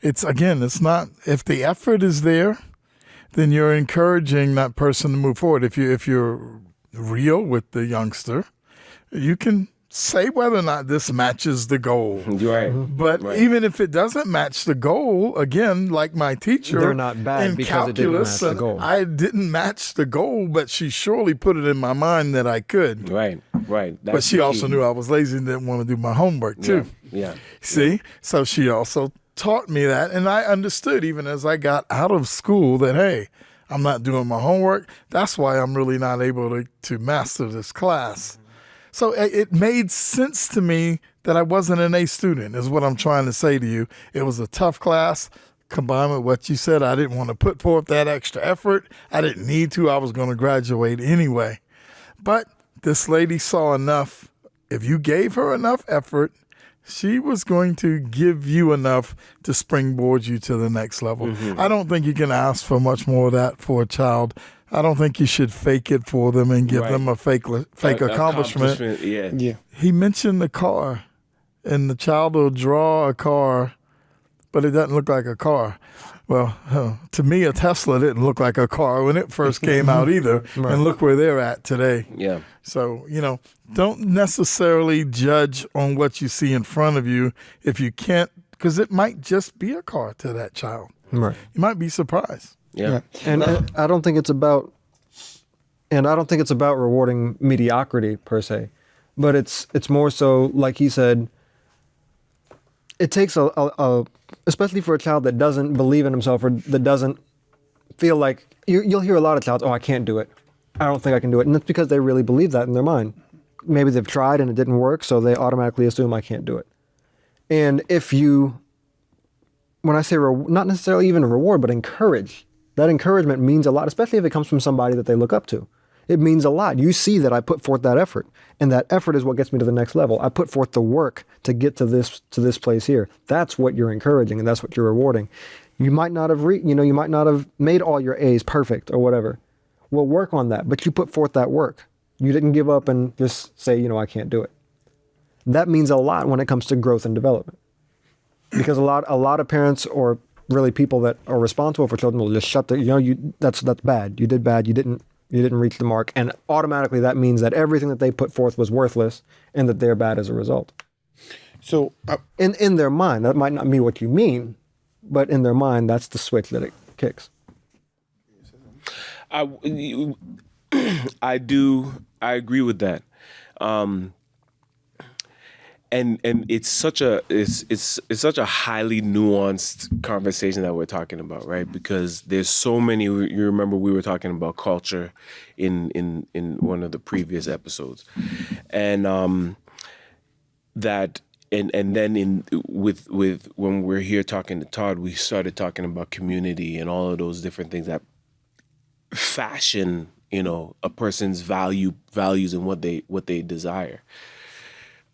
It's not, if the effort is there, then you're encouraging that person to move forward. If you're real with the youngster, you can say whether or not this matches the goal. Right. But even if it doesn't match the goal, again, like my teacher, They're not bad in because it didn't calculus, match the goal. I didn't match the goal, but she surely put it in my mind that I could. Right. But That's she the also key. knew I was lazy and didn't want to do my homework too. Yeah. See? So she also taught me that, and I understood even as I got out of school that, hey, I'm not doing my homework. That's why I'm really not able to master this class. So it made sense to me that I wasn't an A student, is what I'm trying to say to you. It was a tough class. Combined with what you said, I didn't want to put forth that extra effort. I didn't need to. I was going to graduate anyway. But this lady saw enough. If you gave her enough effort, she was going to give you enough to springboard you to the next level. I don't think you can ask for much more of that for a child. I don't think you should fake it for them and give them a fake accomplishment. Yeah. He mentioned the car, and the child will draw a car, but it doesn't look like a car. Well, to me, a Tesla didn't look like a car when it first came out either. And look where they're at today. Yeah. So, don't necessarily judge on what you see in front of you if you can't, because it might just be a car to that child. Right. You might be surprised. Yeah. And I don't think it's about rewarding mediocrity per se, but it's more so, like he said, it takes a especially for a child that doesn't believe in himself or that doesn't feel like, you'll hear a lot of childs, I can't do it. I don't think I can do it. And that's because they really believe that in their mind. Maybe they've tried and it didn't work, so they automatically assume I can't do it. And when I say not necessarily even a reward, but encourage, that encouragement means a lot, especially if it comes from somebody that they look up to. It means a lot. You see that I put forth that effort, and that effort is what gets me to the next level. I put forth the work to get to this place here. That's what you're encouraging, and that's what you're rewarding. You might not have you might not have made all your A's perfect or whatever. Well, work on that, but you put forth that work. You didn't give up and just say, I can't do it. That means a lot when it comes to growth and development, because a lot of parents or really people that are responsible for children will just shut that's bad. You did bad. You didn't reach the mark, and automatically that means that everything that they put forth was worthless and that they're bad as a result. So in their mind, that might not be what you mean, but in their mind, that's the switch that it kicks. I agree with that. And it's such a highly nuanced conversation that we're talking about, right? Because there's so many. You remember we were talking about culture in one of the previous episodes, and then with when we're here talking to Todd, we started talking about community and all of those different things that fashion, a person's values and what they desire.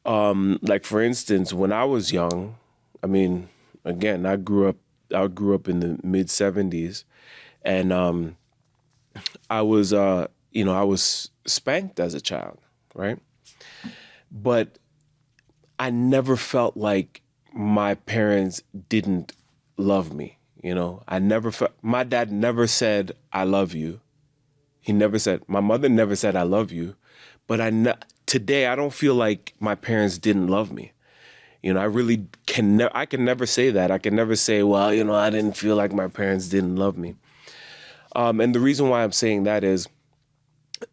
Like for instance, when I was young, again, I grew up in the mid 70s, and I was spanked as a child, right? But I never felt like my parents didn't love me. I never felt, my dad never said, I love you. My mother never said, I love you. But today, I don't feel like my parents didn't love me. I really I can never say that. I can never say, well, I didn't feel like my parents didn't love me. And the reason why I'm saying that is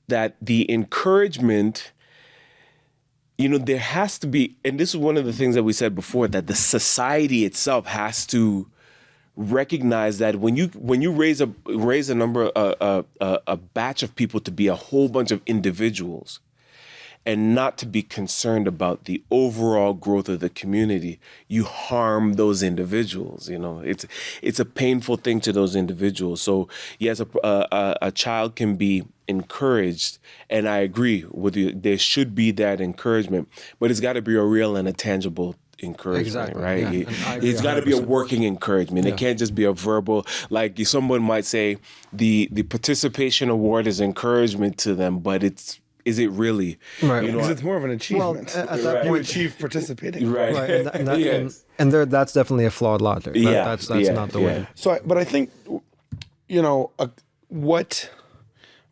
that the encouragement, there has to be, and this is one of the things that we said before, that the society itself has to recognize that when you raise a batch of people to be a whole bunch of individuals, and not to be concerned about the overall growth of the community, you harm those individuals. It's a painful thing to those individuals. So yes, a child can be encouraged, and I agree with you. There should be that encouragement, but it's got to be a real and a tangible encouragement, Exactly, right? yeah. It's got to be a working encouragement. It can't just be a verbal. Like someone might say, the participation award is encouragement to them, but is it really? Right. Because it's more of an achievement. Well, at that You point, achieve participating. Right. Right, Yes. and that's definitely a flawed logic. That's Yeah, not the way. So, but I think, what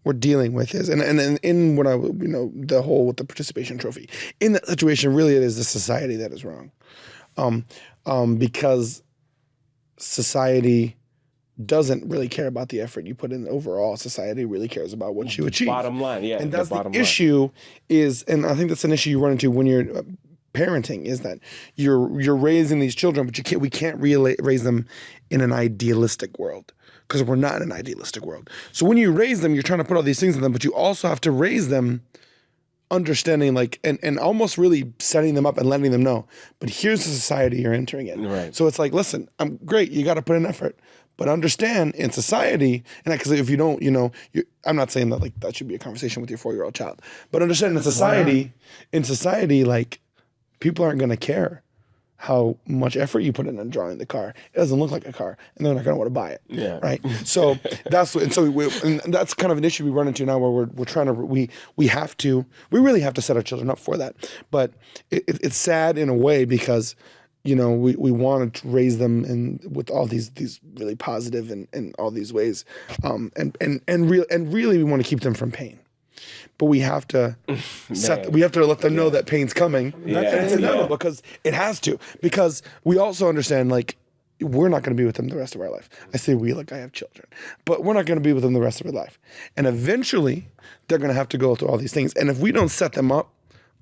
we're dealing with is, and in what the whole with the participation trophy, in that situation, really it is the society that is wrong, because society doesn't really care about the effort you put in. Overall, society really cares about what you achieve. Bottom line, yeah. And that's the bottom line. issue is, and I think that's an issue you run into when you're parenting, is that you're raising these children, but we can't really raise them in an idealistic world, because we're not in an idealistic world. So when you raise them, you're trying to put all these things in them, but you also have to raise them understanding, and almost really setting them up and letting them know, but here's the society you're entering in. Right. So it's like, listen, I'm great. You got to put in effort, but understand in society, and because if you don't, I'm not saying that that should be a conversation with your 4-year-old child, but understand in society, people aren't going to care how much effort you put in drawing the car. It doesn't look like a car, and they're not going to want to buy it. Yeah. Right. So that's kind of an issue we run into now, where we're trying to we really have to set our children up for that. But it's sad in a way, because we want to raise them with all these really positive and all these ways, and really we want to keep them from pain. But we have to let them know that pain's coming. Yeah. And it's inevitable, because it has to. Because we also understand, we're not going to be with them the rest of our life. I say we, like I have children. But we're not going to be with them the rest of our life. And eventually, they're going to have to go through all these things. And if we don't set them up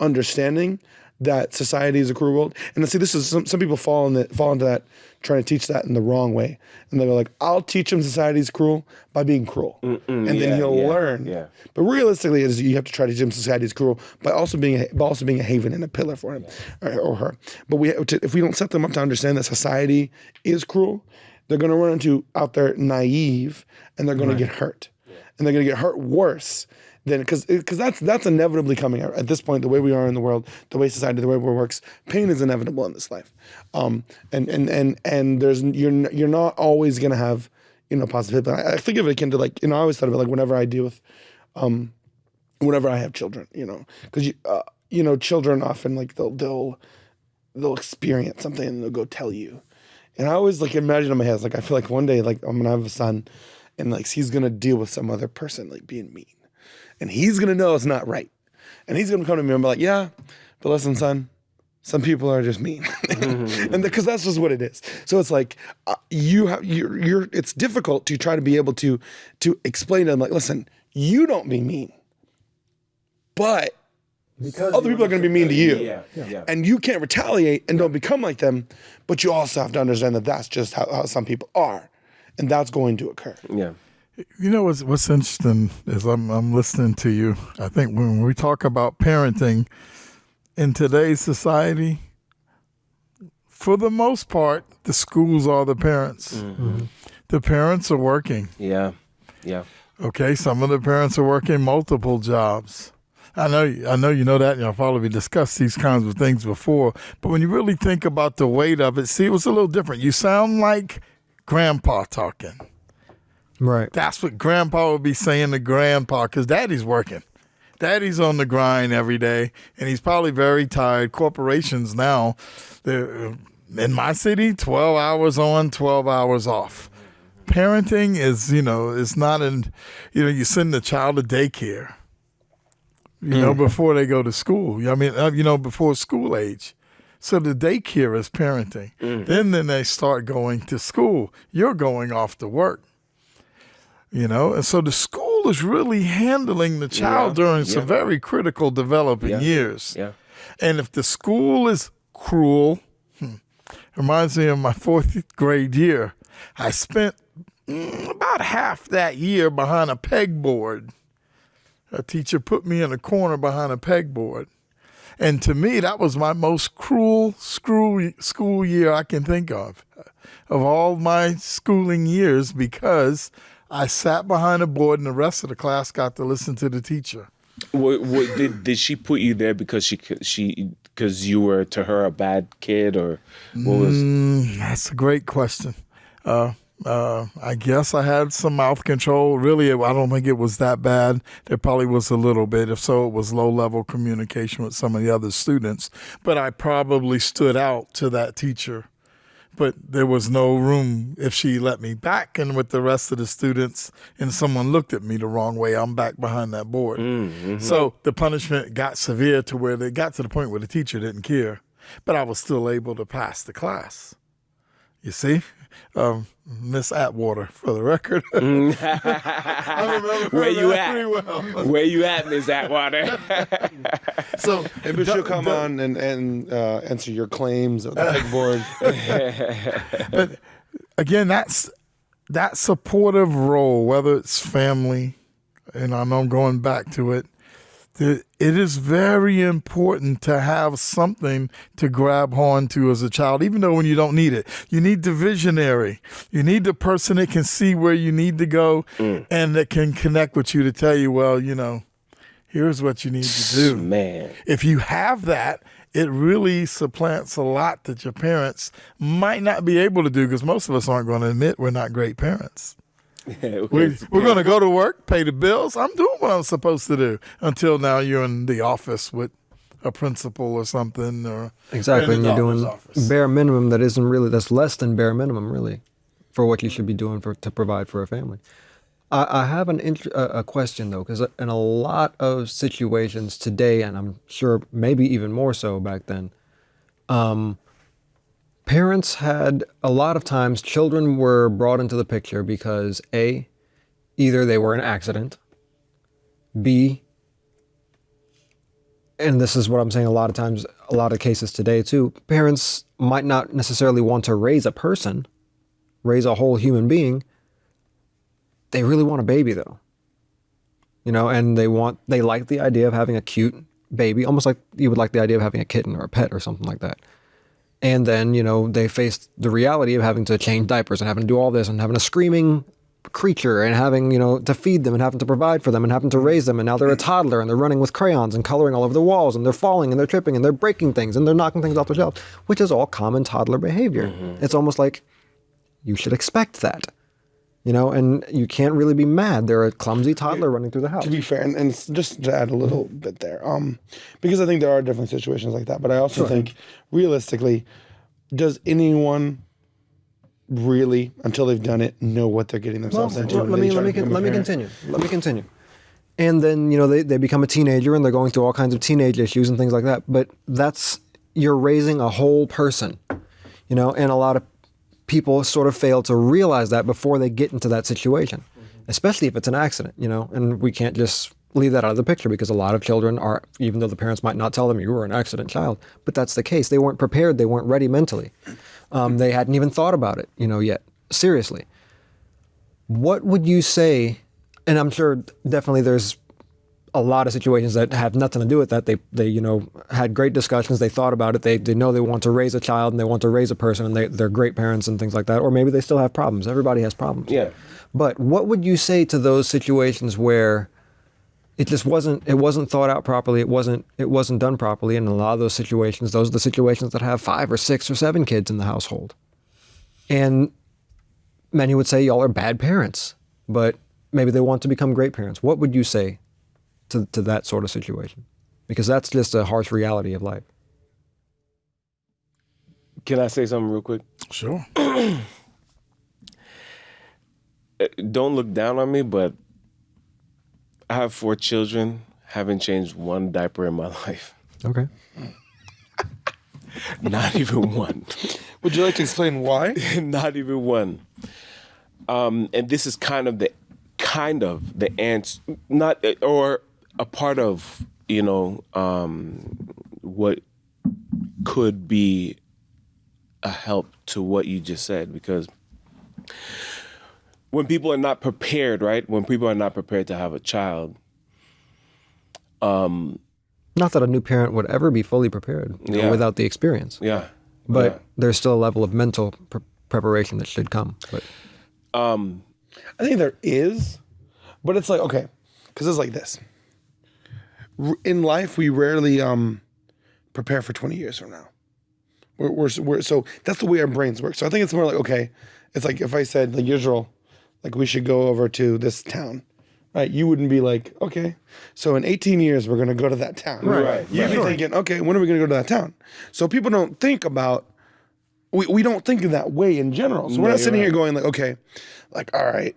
understanding that society is a cruel world, and see, this is some people fall into that, trying to teach that in the wrong way, and they're like, I'll teach him society's cruel by being cruel, and then he'll learn. Yeah. But realistically, you have to try to teach him society's cruel by also being a haven and a pillar for him or her. But if we don't set them up to understand that society is cruel, they're going to run into out there naive, and they're going to get hurt, and they're going to get hurt worse. Then, because that's inevitably coming out at this point. The way we are in the world, the way society, the way it works, pain is inevitable in this life, and there's you're not always gonna have positive. I think of it akin to I always thought of it whenever I deal with, whenever I have children, because children often they'll experience something and they'll go tell you, and I always imagine in my head I feel like one day I'm gonna have a son, and he's gonna deal with some other person being mean. And he's going to know it's not right. And he's going to come to me and be like, yeah, but listen, son, some people are just mean. And because that's just what it is. So it's it's difficult to try to be able to explain to them, listen, you don't be mean, but because other people are going to be mean to you. Yeah. And you can't retaliate and don't become like them, but you also have to understand that that's just how some people are. And that's going to occur. Yeah. What's interesting is I'm listening to you. I think when we talk about parenting in today's society, for the most part, the schools are the parents. Mm-hmm. The parents are working. Yeah. Okay, some of the parents are working multiple jobs. I know you know that, and y'all probably discussed these kinds of things before. But when you really think about the weight of it, see, it was a little different. You sound like grandpa talking. Right. That's what grandpa would be saying to grandpa, because daddy's working. Daddy's on the grind every day, and he's probably very tired. Corporations now, they're, in my city, 12 hours on, 12 hours off. Parenting is, it's not you send the child to daycare, before they go to school. I mean, before school age. So the daycare is parenting. Then they start going to school. You're going off to work. And so the school is really handling the child during some very critical developing years. Yeah. And if the school is cruel, reminds me of my 4th grade year. I spent about half that year behind a pegboard. a teacher put me in a corner behind a pegboard. And to me, that was my most cruel school year I can think of all my schooling years, because I sat behind a board and the rest of the class got to listen to the teacher. Did she put you there because because you were to her a bad kid, or what was? That's a great question. I guess I had some mouth control. Really, I don't think it was that bad. There probably was a little bit. If so, it was low-level communication with some of the other students. But I probably stood out to that teacher. But there was no room if she let me back in with the rest of the students and someone looked at me the wrong way, I'm back behind that board. Mm-hmm. So the punishment got severe to where they got to the point where the teacher didn't care. But I was still able to pass the class. You see? Miss Atwater, for the record. I remember where you at? Pretty well. Where you at, Miss Atwater? So maybe she'll come on and answer your claims of the pegboard. But again, that supportive role, whether it's family, and I know I'm going back to it, it is very important to have something to grab onto as a child, even though when you don't need it. You need the visionary. You need the person that can see where you need to go and that can connect with you to tell you, well, here's what you need to do. Man. If you have that, it really supplants a lot that your parents might not be able to do, because most of us aren't going to admit we're not great parents. We're going to go to work, pay the bills. I'm doing what I'm supposed to do, until now you're in the office with a principal or something. Or Exactly, and you're doing office. bare minimum that's less than bare minimum, really, for what you should be doing to provide for a family. I have a question, though, because in a lot of situations today, and I'm sure maybe even more so back then, parents had, a lot of times, children were brought into the picture because A, either they were an accident, B, and this is what I'm saying a lot of times, a lot of cases today too, parents might not necessarily want to raise a person, raise a whole human being. They really want a baby though. And they like the idea of having a cute baby, almost like you would like the idea of having a kitten or a pet or something like that. And then, they faced the reality of having to change diapers and having to do all this and having a screaming creature and having, to feed them and having to provide for them and having to raise them. And now they're a toddler and they're running with crayons and coloring all over the walls and they're falling and they're tripping and they're breaking things and they're knocking things off the shelf, which is all common toddler behavior. Mm-hmm. It's almost like you should expect that, and you can't really be mad. They're a clumsy toddler running through the house. To be fair, and just to add a little bit there, because I think there are different situations like that, but I also think realistically, does anyone really, until they've done it, know what they're getting themselves into? Let me continue. And then, they become a teenager and they're going through all kinds of teenage issues and things like that. But you're raising a whole person, and a lot of people sort of fail to realize that before they get into that situation, especially if it's an accident, and we can't just leave that out of the picture, because a lot of children are, even though the parents might not tell them you were an accident child, but that's the case. They weren't prepared. They weren't ready mentally. They hadn't even thought about it, yet. Seriously. What would you say, and I'm sure definitely there's a lot of situations that have nothing to do with that. They had great discussions. They thought about it. They know they want to raise a child and they want to raise a person and they're great parents and things like that. Or maybe they still have problems. Everybody has problems. Yeah. But what would you say to those situations where it just wasn't thought out properly? It wasn't done properly. And in a lot of those situations, those are the situations that have 5 or 6 or 7 kids in the household. And many would say y'all are bad parents, but maybe they want to become great parents. What would you say to that sort of situation? Because that's just a harsh reality of life. Can I say something real quick? Sure. Don't look down on me, but I have 4 children, haven't changed one diaper in my life. Okay. Not even one. Would you like to explain why? Not even one. And this is kind of the answer, not, or a part of, what could be a help to what you just said, because when people are not prepared, right? When people are not prepared to have a child, Not that a new parent would ever be fully prepared without the experience. Yeah. But there's still a level of mental preparation that should come. But I think there is, but it's like, okay, because it's like this. In life, we rarely prepare for 20 years from now. We're so that's the way our brains work. So I think it's more like, okay, it's like if I said, like, Israel, like, we should go over to this town, right? You wouldn't be like, okay, so in 18 years, we're going to go to that town. Right. You'd be thinking, okay, when are we going to go to that town? So people don't think about, we don't think in that way in general. So we're not sitting here going like, okay, like, all right,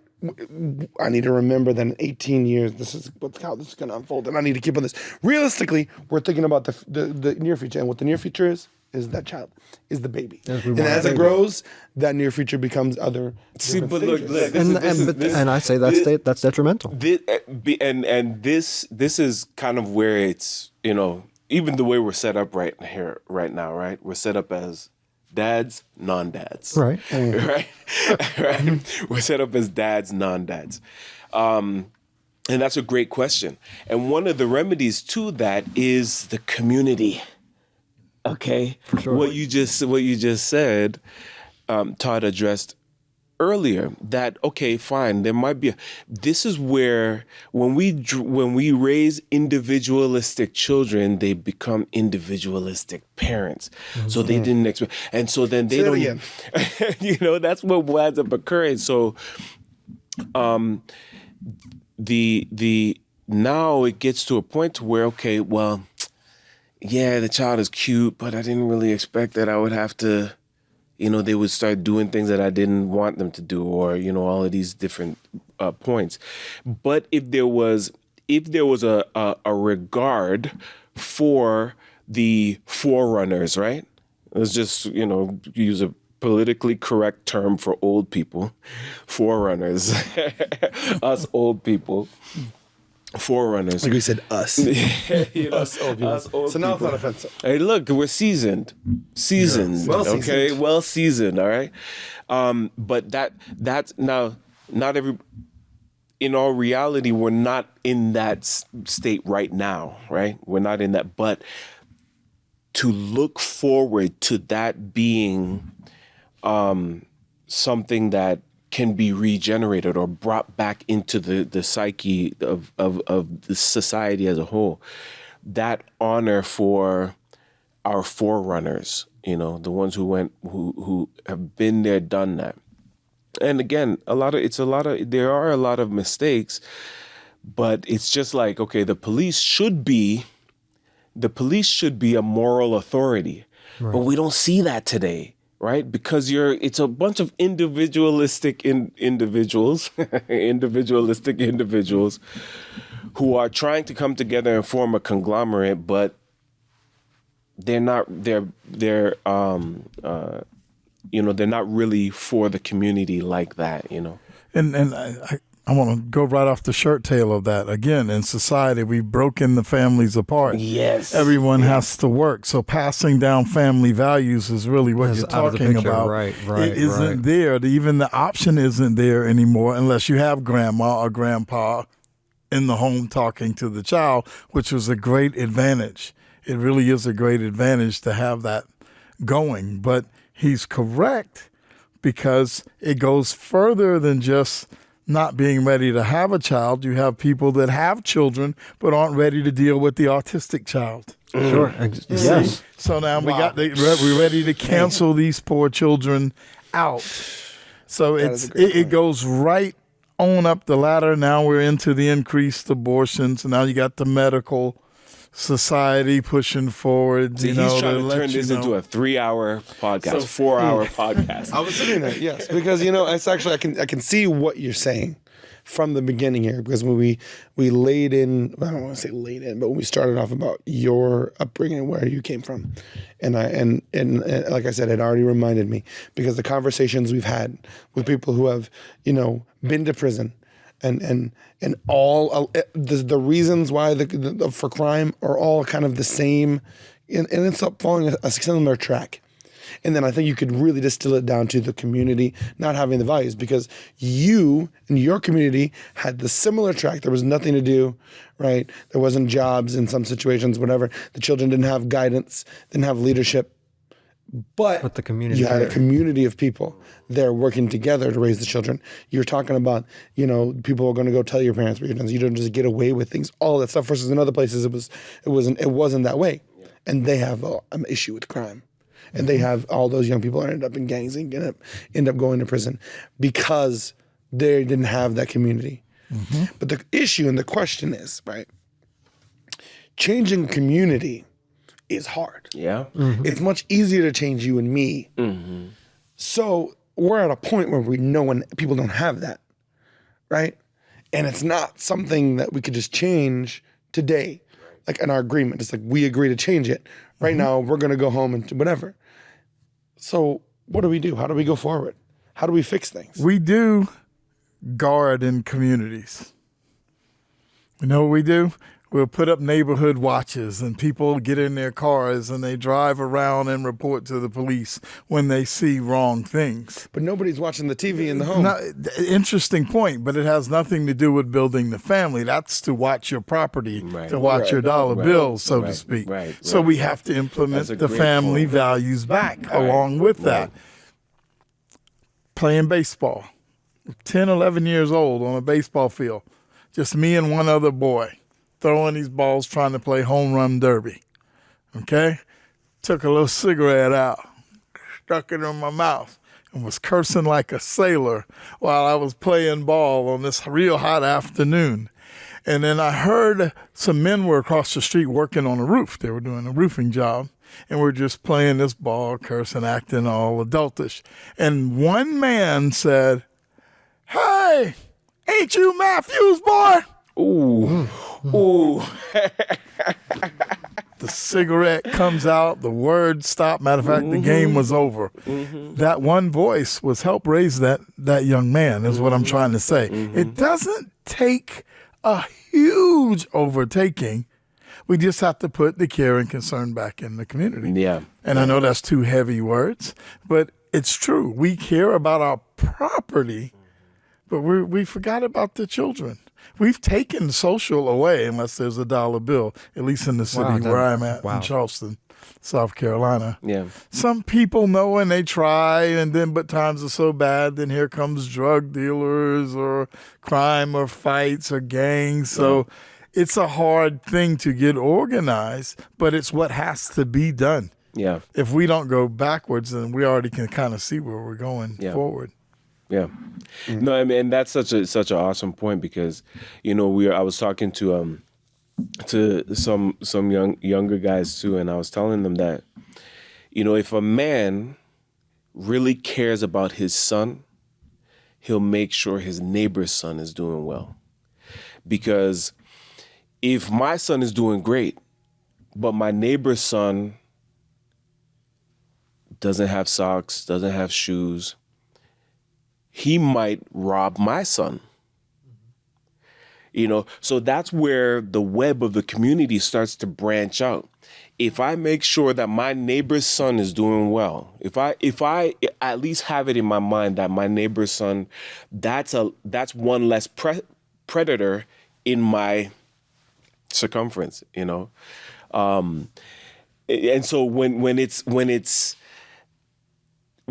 I need to remember that in 18 years, this is how this is going to unfold, and I need to keep on this. Realistically, we're thinking about the near future, and what the near future is that child, is the baby. And as it grows, that near future becomes other. See, but look, and I say that's detrimental. This is kind of where it's, even the way we're set up right now, right? We're set up as dads, non-dads. Right. Right? We're set up as dads, non-dads. And that's a great question. And one of the remedies to that is the community. Okay? For sure. What you just said, Todd addressed earlier, that, okay, fine, there might be this is where when we raise individualistic children, they become individualistic parents. Mm-hmm. So they didn't expect, and so then they don't that's what winds up occurring. So the now it gets to a point where, okay, well, yeah, the child is cute, but I didn't really expect that I would have to, they would start doing things that I didn't want them to do, or, all of these different points. But if there was a regard for the forerunners, right? Let's just, use a politically correct term for old people, forerunners, us old people. Forerunners. Like we said, us. Us old people. So now it's not offensive. Hey, look, we're seasoned. Okay? Well seasoned, all right? But that's now, not every, in all reality, we're not in that state right now, right? We're not in that. But to look forward to that being something that can be regenerated or brought back into the psyche of the society as a whole. That honor for our forerunners, the ones who have been there, done that. And again, there are a lot of mistakes, but it's just like, okay, the police should be a moral authority, right. But we don't see that today. Right? Because it's a bunch of individualistic individuals who are trying to come together and form a conglomerate, but they're not really for the community like that, And I want to go right off the shirt tail of that. Again, in society, we've broken the families apart. Yes. Everyone has to work. So passing down family values is really what you're talking about. Right. It isn't there. Even the option isn't there anymore unless you have grandma or grandpa in the home talking to the child, which was a great advantage. It really is a great advantage to have that going. But he's correct, because it goes further than just not being ready to have a child. You have people that have children but aren't ready to deal with the autistic child. Sure. Yes. So now we're ready to cancel these poor children out. So it goes right on up the ladder. Now we're into the increased abortions. Now you got the medical society pushing forward. See, he's trying to turn this into a 3-hour podcast, 4-hour podcast. I was sitting there, yes, because it's actually I can see what you're saying from the beginning here, because when we laid in, I don't want to say laid in, but when we started off about your upbringing, where you came from, and like I said, it already reminded me, because the conversations we've had with people who have been to prison. And all the reasons why for crime are all kind of the same, and it's up following a similar track. And then I think you could really distill it down to the community not having the values, because you and your community had the similar track. There was nothing to do, right? There wasn't jobs in some situations, whatever. The children didn't have guidance, didn't have leadership. But the community you had a there. community of people there working together to raise the children. You're talking about, people are going to go tell your parents what you're doing. You don't just get away with things, all that stuff. Versus in other places, it wasn't that way, and they have an issue with crime, and they have all those young people end up in gangs and end up going to prison because they didn't have that community. But the issue and the question is, right? Changing community is hard. Yeah. It's much easier to change you and me. So we're at a point where we know when people don't have that, right? And it's not something that we could just change today, like in our agreement. It's like we agree to change it. Right now, we're going to go home and do whatever. So what do we do? How do we go forward? How do we fix things? We do guard in communities. You know what we do? We'll put up neighborhood watches, and people get in their cars and they drive around and report to the police when they see wrong things. But nobody's watching the TV in the home. Interesting point, but it has nothing to do with building the family. That's to watch your property, to watch your dollar bills, so to speak. So we have to implement the family values back along with that. Playing baseball, 10, 11 years old on a baseball field, just me and one other boy, throwing these balls, trying to play home run derby. Okay? Took a little cigarette out, stuck it in my mouth, and was cursing like a sailor while I was playing ball on this real hot afternoon. And then I heard some men were across the street working on a roof. They were doing a roofing job, and we're just playing this ball, cursing, acting all adultish. And one man said, "Hey, ain't you Matthews, boy?" Ooh. Ooh. The cigarette comes out, the words stop. Matter of fact, the game was over. That one voice was help raise that young man, is what I'm trying to say. It doesn't take a huge overtaking. We just have to put the care and concern back in the community. Yeah. And I know that's two heavy words, but it's true. We care about our property, but we forgot about the children. We've taken social away unless there's a dollar bill, at least in the city where I'm at in Charleston, South Carolina. Yeah. Some people know and they try, but times are so bad, then here comes drug dealers or crime or fights or gangs. So it's a hard thing to get organized, but it's what has to be done. Yeah. If we don't go backwards, then we already can kind of see where we're going forward. Yeah. No, I mean, and that's such an awesome point, because, I was talking to some younger guys too, and I was telling them that, if a man really cares about his son, he'll make sure his neighbor's son is doing well. Because if my son is doing great, but my neighbor's son doesn't have socks, doesn't have shoes, he might rob my son. So that's where the web of the community starts to branch out. If I make sure that my neighbor's son is doing well, if I at least have it in my mind that my neighbor's son, that's one less predator in my circumference, and so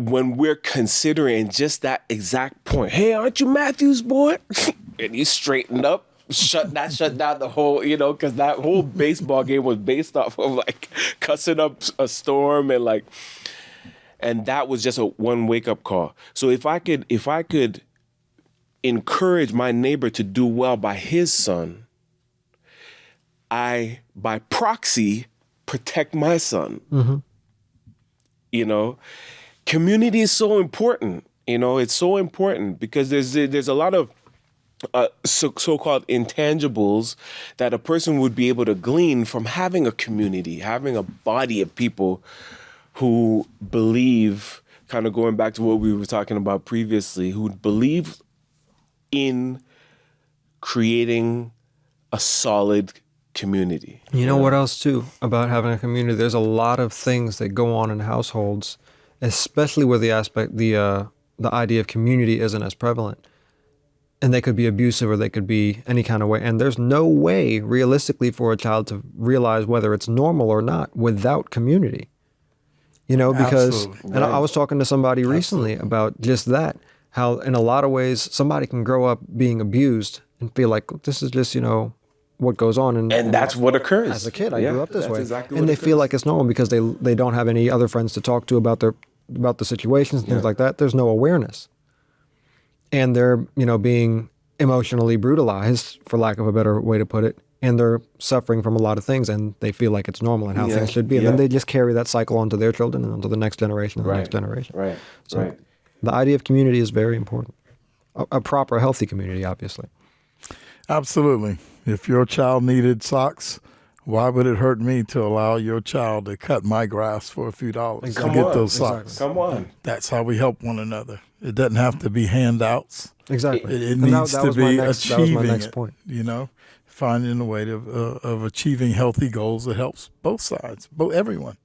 when we're considering just that exact point, hey, aren't you Matthews, boy? And he straightened up, shut down the whole, because that whole baseball game was based off of cussing up a storm and that was just one wake up call. So if I could encourage my neighbor to do well by his son, I, by proxy, protect my son. Community is so important. It's so important because there's a lot of so-called intangibles that a person would be able to glean from having a community, having a body of people who believe, kind of going back to what we were talking about previously, who believe in creating a solid community. You know what else too about having a community? There's a lot of things that go on in households especially where the idea of community isn't as prevalent. And they could be abusive or they could be any kind of way. And there's no way realistically for a child to realize whether it's normal or not without community. You know, because, Absolutely. and I was talking to somebody recently about just that, how in a lot of ways somebody can grow up being abused and feel like this is just, you know, what goes on. And that's what occurs. As a kid, I Yeah, grew up this that's way. exactly And what they occurs. feel like it's normal because they don't have any other friends to talk to about the situations and things like that. There's no awareness. And they're, you know, being emotionally brutalized, for lack of a better way to put it, and they're suffering from a lot of things, and they feel like it's normal and how things should be. And then they just carry that cycle onto their children and onto the next generation and the next generation. Right. So Right. the idea of community is very important. A proper, healthy community, obviously. Absolutely. If your child needed socks, why would it hurt me to allow your child to cut my grass for a few dollars to Come get on. those socks? Come on. That's how we help one another. It doesn't have to be handouts. Exactly. It And needs that to was my be next- that achieving was my next it, point. you know, finding a way of achieving healthy goals that helps both sides, everyone.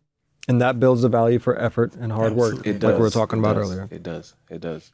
And that builds the value for effort and hard work, Absolutely. It does. like we were talking It about does. earlier. It does. It does.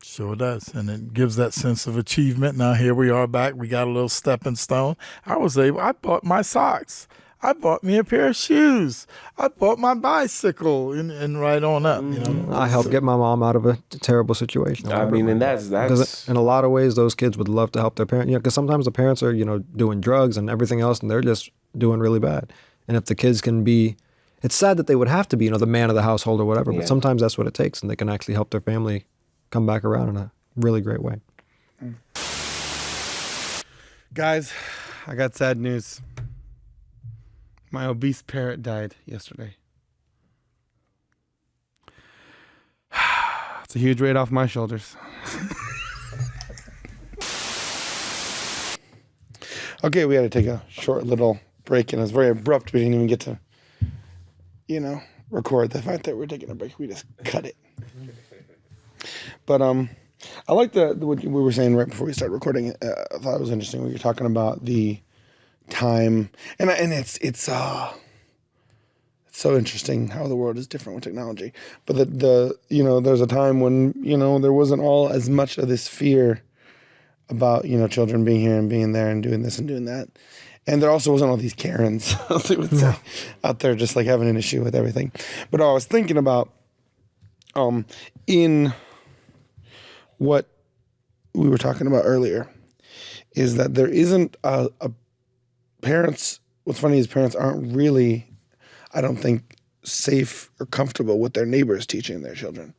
Sure does. And it gives that sense of achievement. Now here we are back. We got a little stepping stone. I bought my socks. I bought me a pair of shoes. I bought my bicycle and right on up, you know. I helped get my mom out of a terrible situation. I mean, and that's Because in a lot of ways, those kids would love to help their parents. You know, because sometimes the parents are, you know, doing drugs and everything else, and they're just doing really bad. And if the kids can be, it's sad that they would have to be, you know, the man of the household or whatever. Yeah. But sometimes that's what it takes, and they can actually help their family come back around in a really great way. Guys, I got sad news. My obese parrot died yesterday. It's a huge weight off my shoulders. Okay, we had to take a short little break, and it was very abrupt. We didn't even get to, you know, record the fact that we're taking a break. We just cut it. But I like what we were saying right before we started recording. I thought it was interesting when you're talking about the time, and it's so interesting how the world is different with technology. But the you know, there's a time when, you know, there wasn't all as much of this fear about, you know, children being here and being there and doing this and doing that. And there also wasn't all these Karens, as they would say, out there just like having an issue with everything. But I was thinking about in what we were talking about earlier is that there isn't a parents. What's funny is parents aren't really, I don't think, safe or comfortable with their neighbors teaching their children.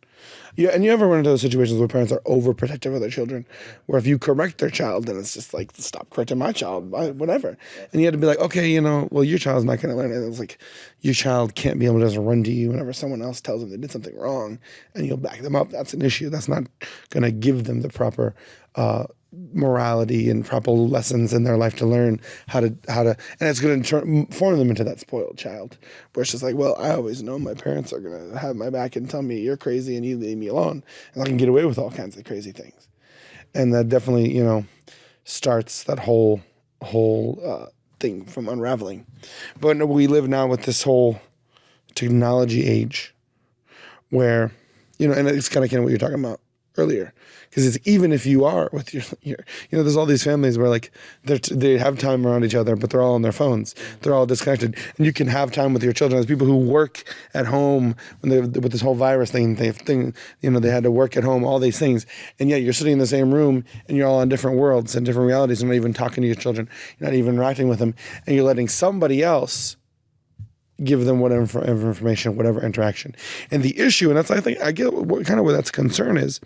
Yeah, and you ever run into those situations where parents are overprotective of their children, where if you correct their child, then it's just like, stop correcting my child, whatever. And you had to be like, okay, you know, well, your child's not going to learn it. It's like, your child can't be able to just run to you whenever someone else tells them they did something wrong, and you'll back them up. That's an issue. That's not going to give them the proper morality and proper lessons in their life to learn how to, and it's going to form them into that spoiled child, where it's just like, well, I always know my parents are going to have my back and tell me you're crazy and you leave me alone, and I can get away with all kinds of crazy things. And that definitely, you know, starts that whole thing from unraveling. But we live now with this whole technology age where, you know, and it's kind of what you're talking about earlier, because it's even if you are with your, you know, there's all these families where like they have time around each other, but they're all on their phones, they're all disconnected, and you can have time with your children. There's people who work at home when they with this whole virus thing, you know, they had to work at home, all these things, and yet you're sitting in the same room and you're all on different worlds and different realities. You're not even talking to your children, you're not even interacting with them, and you're letting somebody else give them whatever information, whatever interaction. And the issue, and that's, I think, I get what kind of where that's concern is,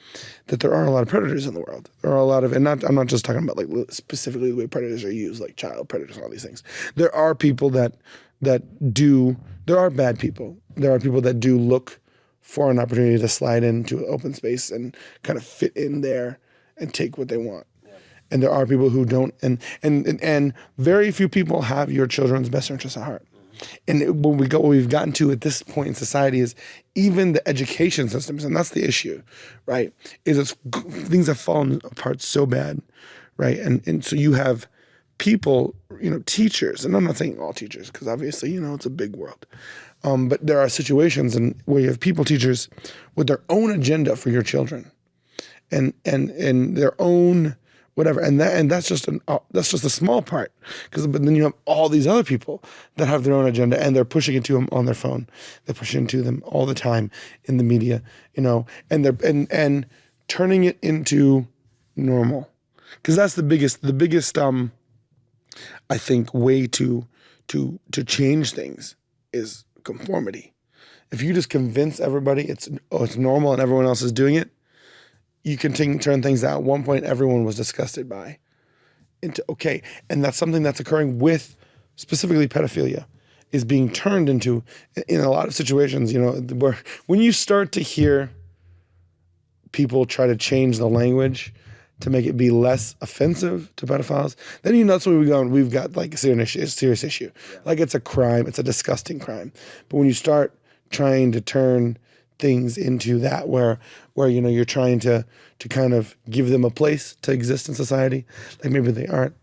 that there are a lot of predators in the world. There are a lot of, and I'm not just talking about like specifically the way predators are used, like child predators and all these things. There are people there are bad people. There are people that do look for an opportunity to slide into an open space and kind of fit in there and take what they want. And there are people who don't, and very few people have your children's best interests at heart. And what we've gotten to at this point in society is even the education systems, and that's the issue, right? Things have fallen apart so bad, right? And so you have people, teachers, and I'm not saying all teachers because obviously, it's a big world. But there are situations where you have teachers with their own agenda for your children and their own whatever. And that's just a small part but then you have all these other people that have their own agenda and they're pushing it to them on their phone. They're pushing it to them all the time in the media, and they're and turning it into normal. Because that's the biggest I think way to change things is conformity. If you just convince everybody it's normal and everyone else is doing it, you can turn things that at one point everyone was disgusted by into okay. And that's something that's occurring with specifically pedophilia is being turned into, in a lot of situations, where when you start to hear people try to change the language to make it be less offensive to pedophiles, then that's where we've got like a serious issue. Yeah. Like it's a crime, it's a disgusting crime. But when you start trying to turn things into that where you're trying to kind of give them a place to exist in society, like maybe they aren't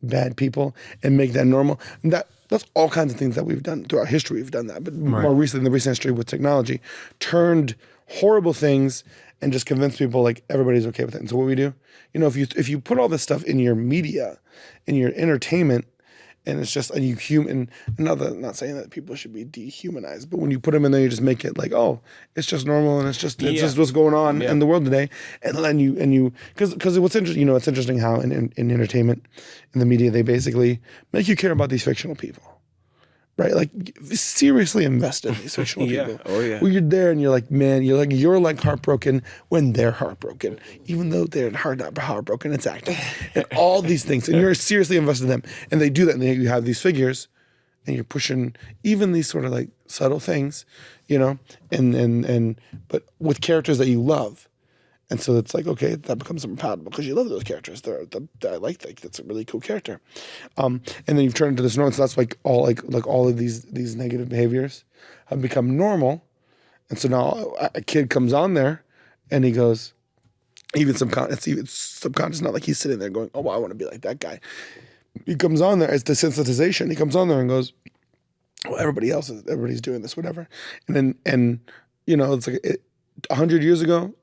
bad people and make that normal. And that's all kinds of things that we've done throughout history. We've done that, but more recently in the recent history with technology, turned horrible things and just convince people like everybody's okay with it. And so what we do, if you put all this stuff in your media, in your entertainment, and it's just not saying that people should be dehumanized, but when you put them in there, you just make it like, oh, it's just normal and it's just what's going on in the world today. And then you because what's interesting, it's interesting how in entertainment, in the media, they basically make you care about these fictional people. Right, like seriously invested in these fictional people. Oh yeah. Well, you're there and you're like, man, you're like heartbroken when they're heartbroken, even though they're not heartbroken. It's acting and all these things, and you're seriously invested in them. And they do that, and then you have these figures, and you're pushing even these sort of like subtle things, and but with characters that you love. And so it's like, okay, that becomes palatable because you love those characters. I like that's a really cool character. And then you've turned into this normal. So that's like all of these negative behaviors have become normal. And so now a kid comes on there and he goes, it's even subconscious, not like he's sitting there going, oh, well, I want to be like that guy. He comes on there, it's desensitization. He comes on there and goes, well, everybody's doing this, whatever. And then, it's like 100 years ago,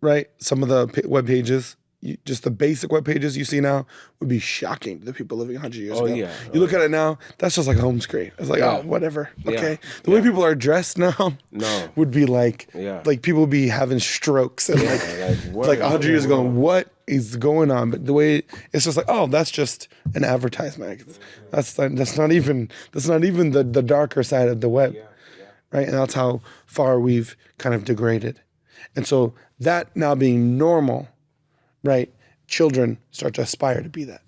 right? Some of the web pages, just the basic web pages you see now would be shocking to the people living 100 years ago. Yeah. You look at it now, that's just like a home screen. It's like, oh, whatever. Okay. The way people are dressed now would be like people would be having strokes and like 100 years ago, what is going on? But the way it's just like, oh, that's just an advertisement. That's not even the darker side of the web. Right? And that's how far we've kind of degraded. And so that now being normal, right? Children start to aspire to be that.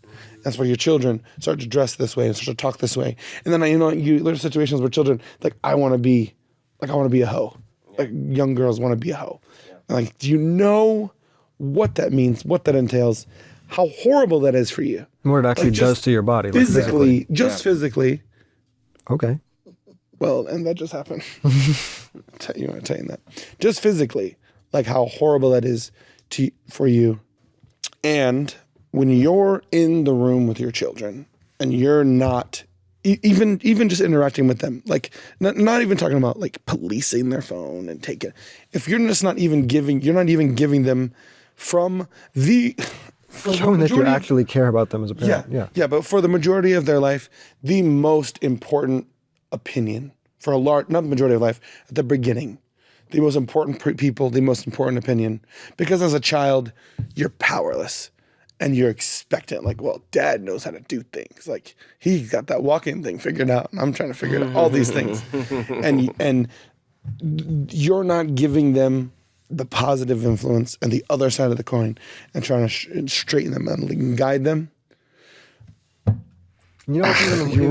That's why your children start to dress this way and start to talk this way. And then you there's situations where children like I want to be a hoe. Like young girls want to be a hoe. And like, do you know what that means? What that entails? How horrible that is for you? What it actually does to your body, physically. Physically. Okay. Well, and that just happened. You want to tell you that. Just physically, like how horrible that is for you. And when you're in the room with your children and you're not even just interacting with them, like not even talking about like policing their phone and taking, if you're just not even giving them from showing that you actually care about them as a parent. Yeah, but for the majority of their life, the most important opinion for not the majority of life, at the beginning, the most important people, the most important opinion, because as a child, you're powerless and you're expectant, like, well, dad knows how to do things. Like he got that walking thing figured out. And I'm trying to figure out all these things. And you're not giving them the positive influence and the other side of the coin and trying to straighten them and guide them. What's even you're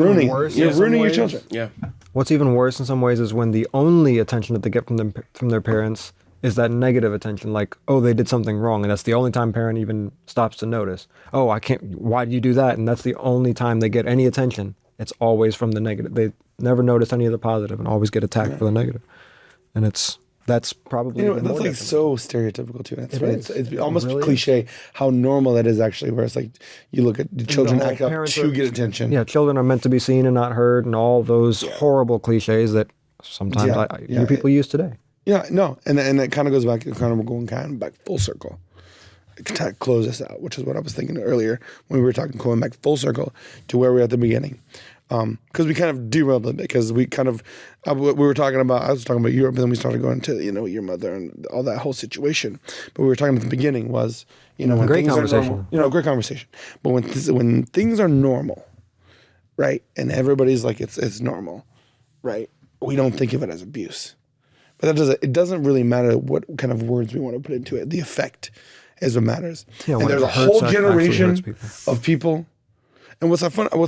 ruining your children. Yeah. What's even worse in some ways is when the only attention that they get from their parents is that negative attention, like, oh, they did something wrong, and that's the only time parent even stops to notice. Oh, why did you do that? And that's the only time they get any attention. It's always from the negative. They never notice any of the positive and always get attacked for the negative. And it's that's probably You know, even that's more like so stereotypical too. And it's, It right. is. It's It almost really is. cliche how normal that is actually. Where it's like you look at the children whole act up parents to are- get attention. Yeah, children are meant to be seen and not heard, and all those horrible cliches that sometimes Yeah, you people use today. Yeah, no, and it kind of goes back. We're going kind of back full circle. To close this out, which is what I was thinking earlier when we were talking, going back full circle to where we were at the beginning, because we kind of derailed a bit because we kind of we were talking about. I was talking about Europe, and then we started going to your mother and all that whole situation. But we were talking at the beginning was when Great things conversation. are normal, great conversation. But when things are normal, right, and everybody's like it's normal, right, we don't think of it as abuse. But it doesn't really matter what kind of words we want to put into it. The effect is what matters. Yeah, and when there's it a hurts, whole actually generation hurts people. of people. And what's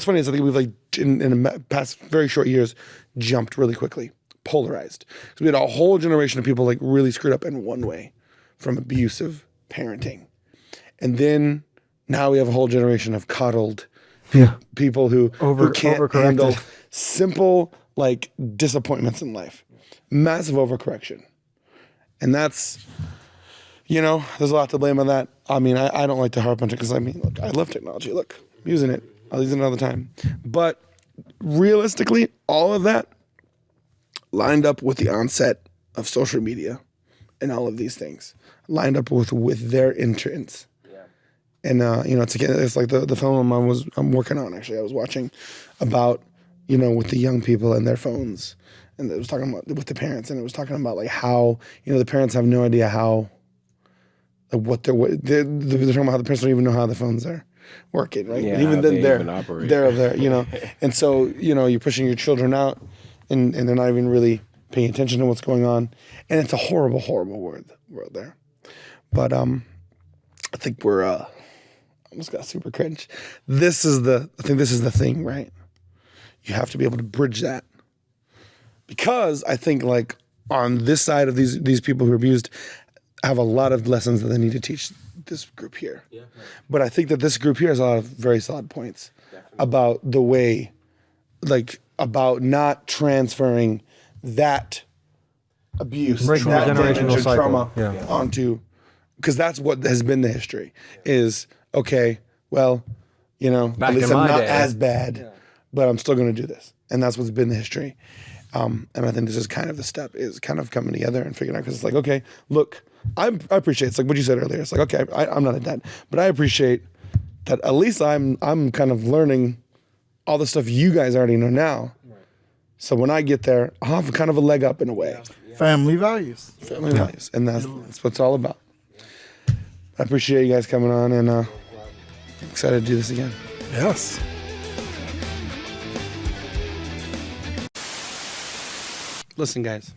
funny is I think we've like in the past very short years jumped really quickly, polarized. So we had a whole generation of people like really screwed up in one way from abusive parenting. And then now we have a whole generation of coddled people who can't overcorrected. handle simple like disappointments in life. Massive overcorrection. And that's, there's a lot to blame on that. I mean, I don't like to harp on it because look, I love technology. Look, I'm using it. I'll use it another time. But realistically, all of that lined up with the onset of social media and all of these things, lined up with their entrance. And, it's like the film I'm working on, actually, I was watching about, with the young people and their phones. And it was talking about with the parents, and it was talking about like how the parents have no idea how, like they're talking about how the parents don't even know how the phones are working, right? Yeah, and even how then they even operate. they're there, and so you're pushing your children out, and they're not even really paying attention to what's going on, and it's a horrible, horrible world there. But I think we're almost got super cringe. I think this is the thing, right? You have to be able to bridge that. Because I think like on this side of these people who are abused have a lot of lessons that they need to teach this group here. Yeah. But I think that this group here has a lot of very solid points about the way, like about not transferring that abuse, Breaking that the generational damage and cycle. trauma onto, because that's what has been the history is, okay, well, Back at least in I'm my not day. as bad, but I'm still going to do this. And that's what's been the history. And I think this is kind of the step is kind of coming together and figuring out, because it's like, okay, look, I appreciate, it's like what you said earlier. It's like, okay, I'm not a dad, but I appreciate that at least I'm kind of learning all the stuff you guys already know now. Right. So when I get there, I'll have kind of a leg up in a way. Yeah. Family values. Family values. And that's what it's all about. I appreciate you guys coming on, and excited to do this again. Yes. Listen, guys,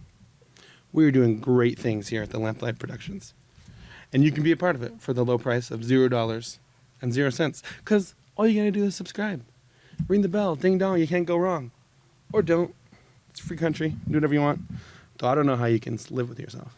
we are doing great things here at the Lamplight Productions. And you can be a part of it for the low price of $0.00. Because all you got to do is subscribe. Ring the bell, ding dong, you can't go wrong. Or don't. It's a free country. Do whatever you want. Though I don't know how you can live with yourself.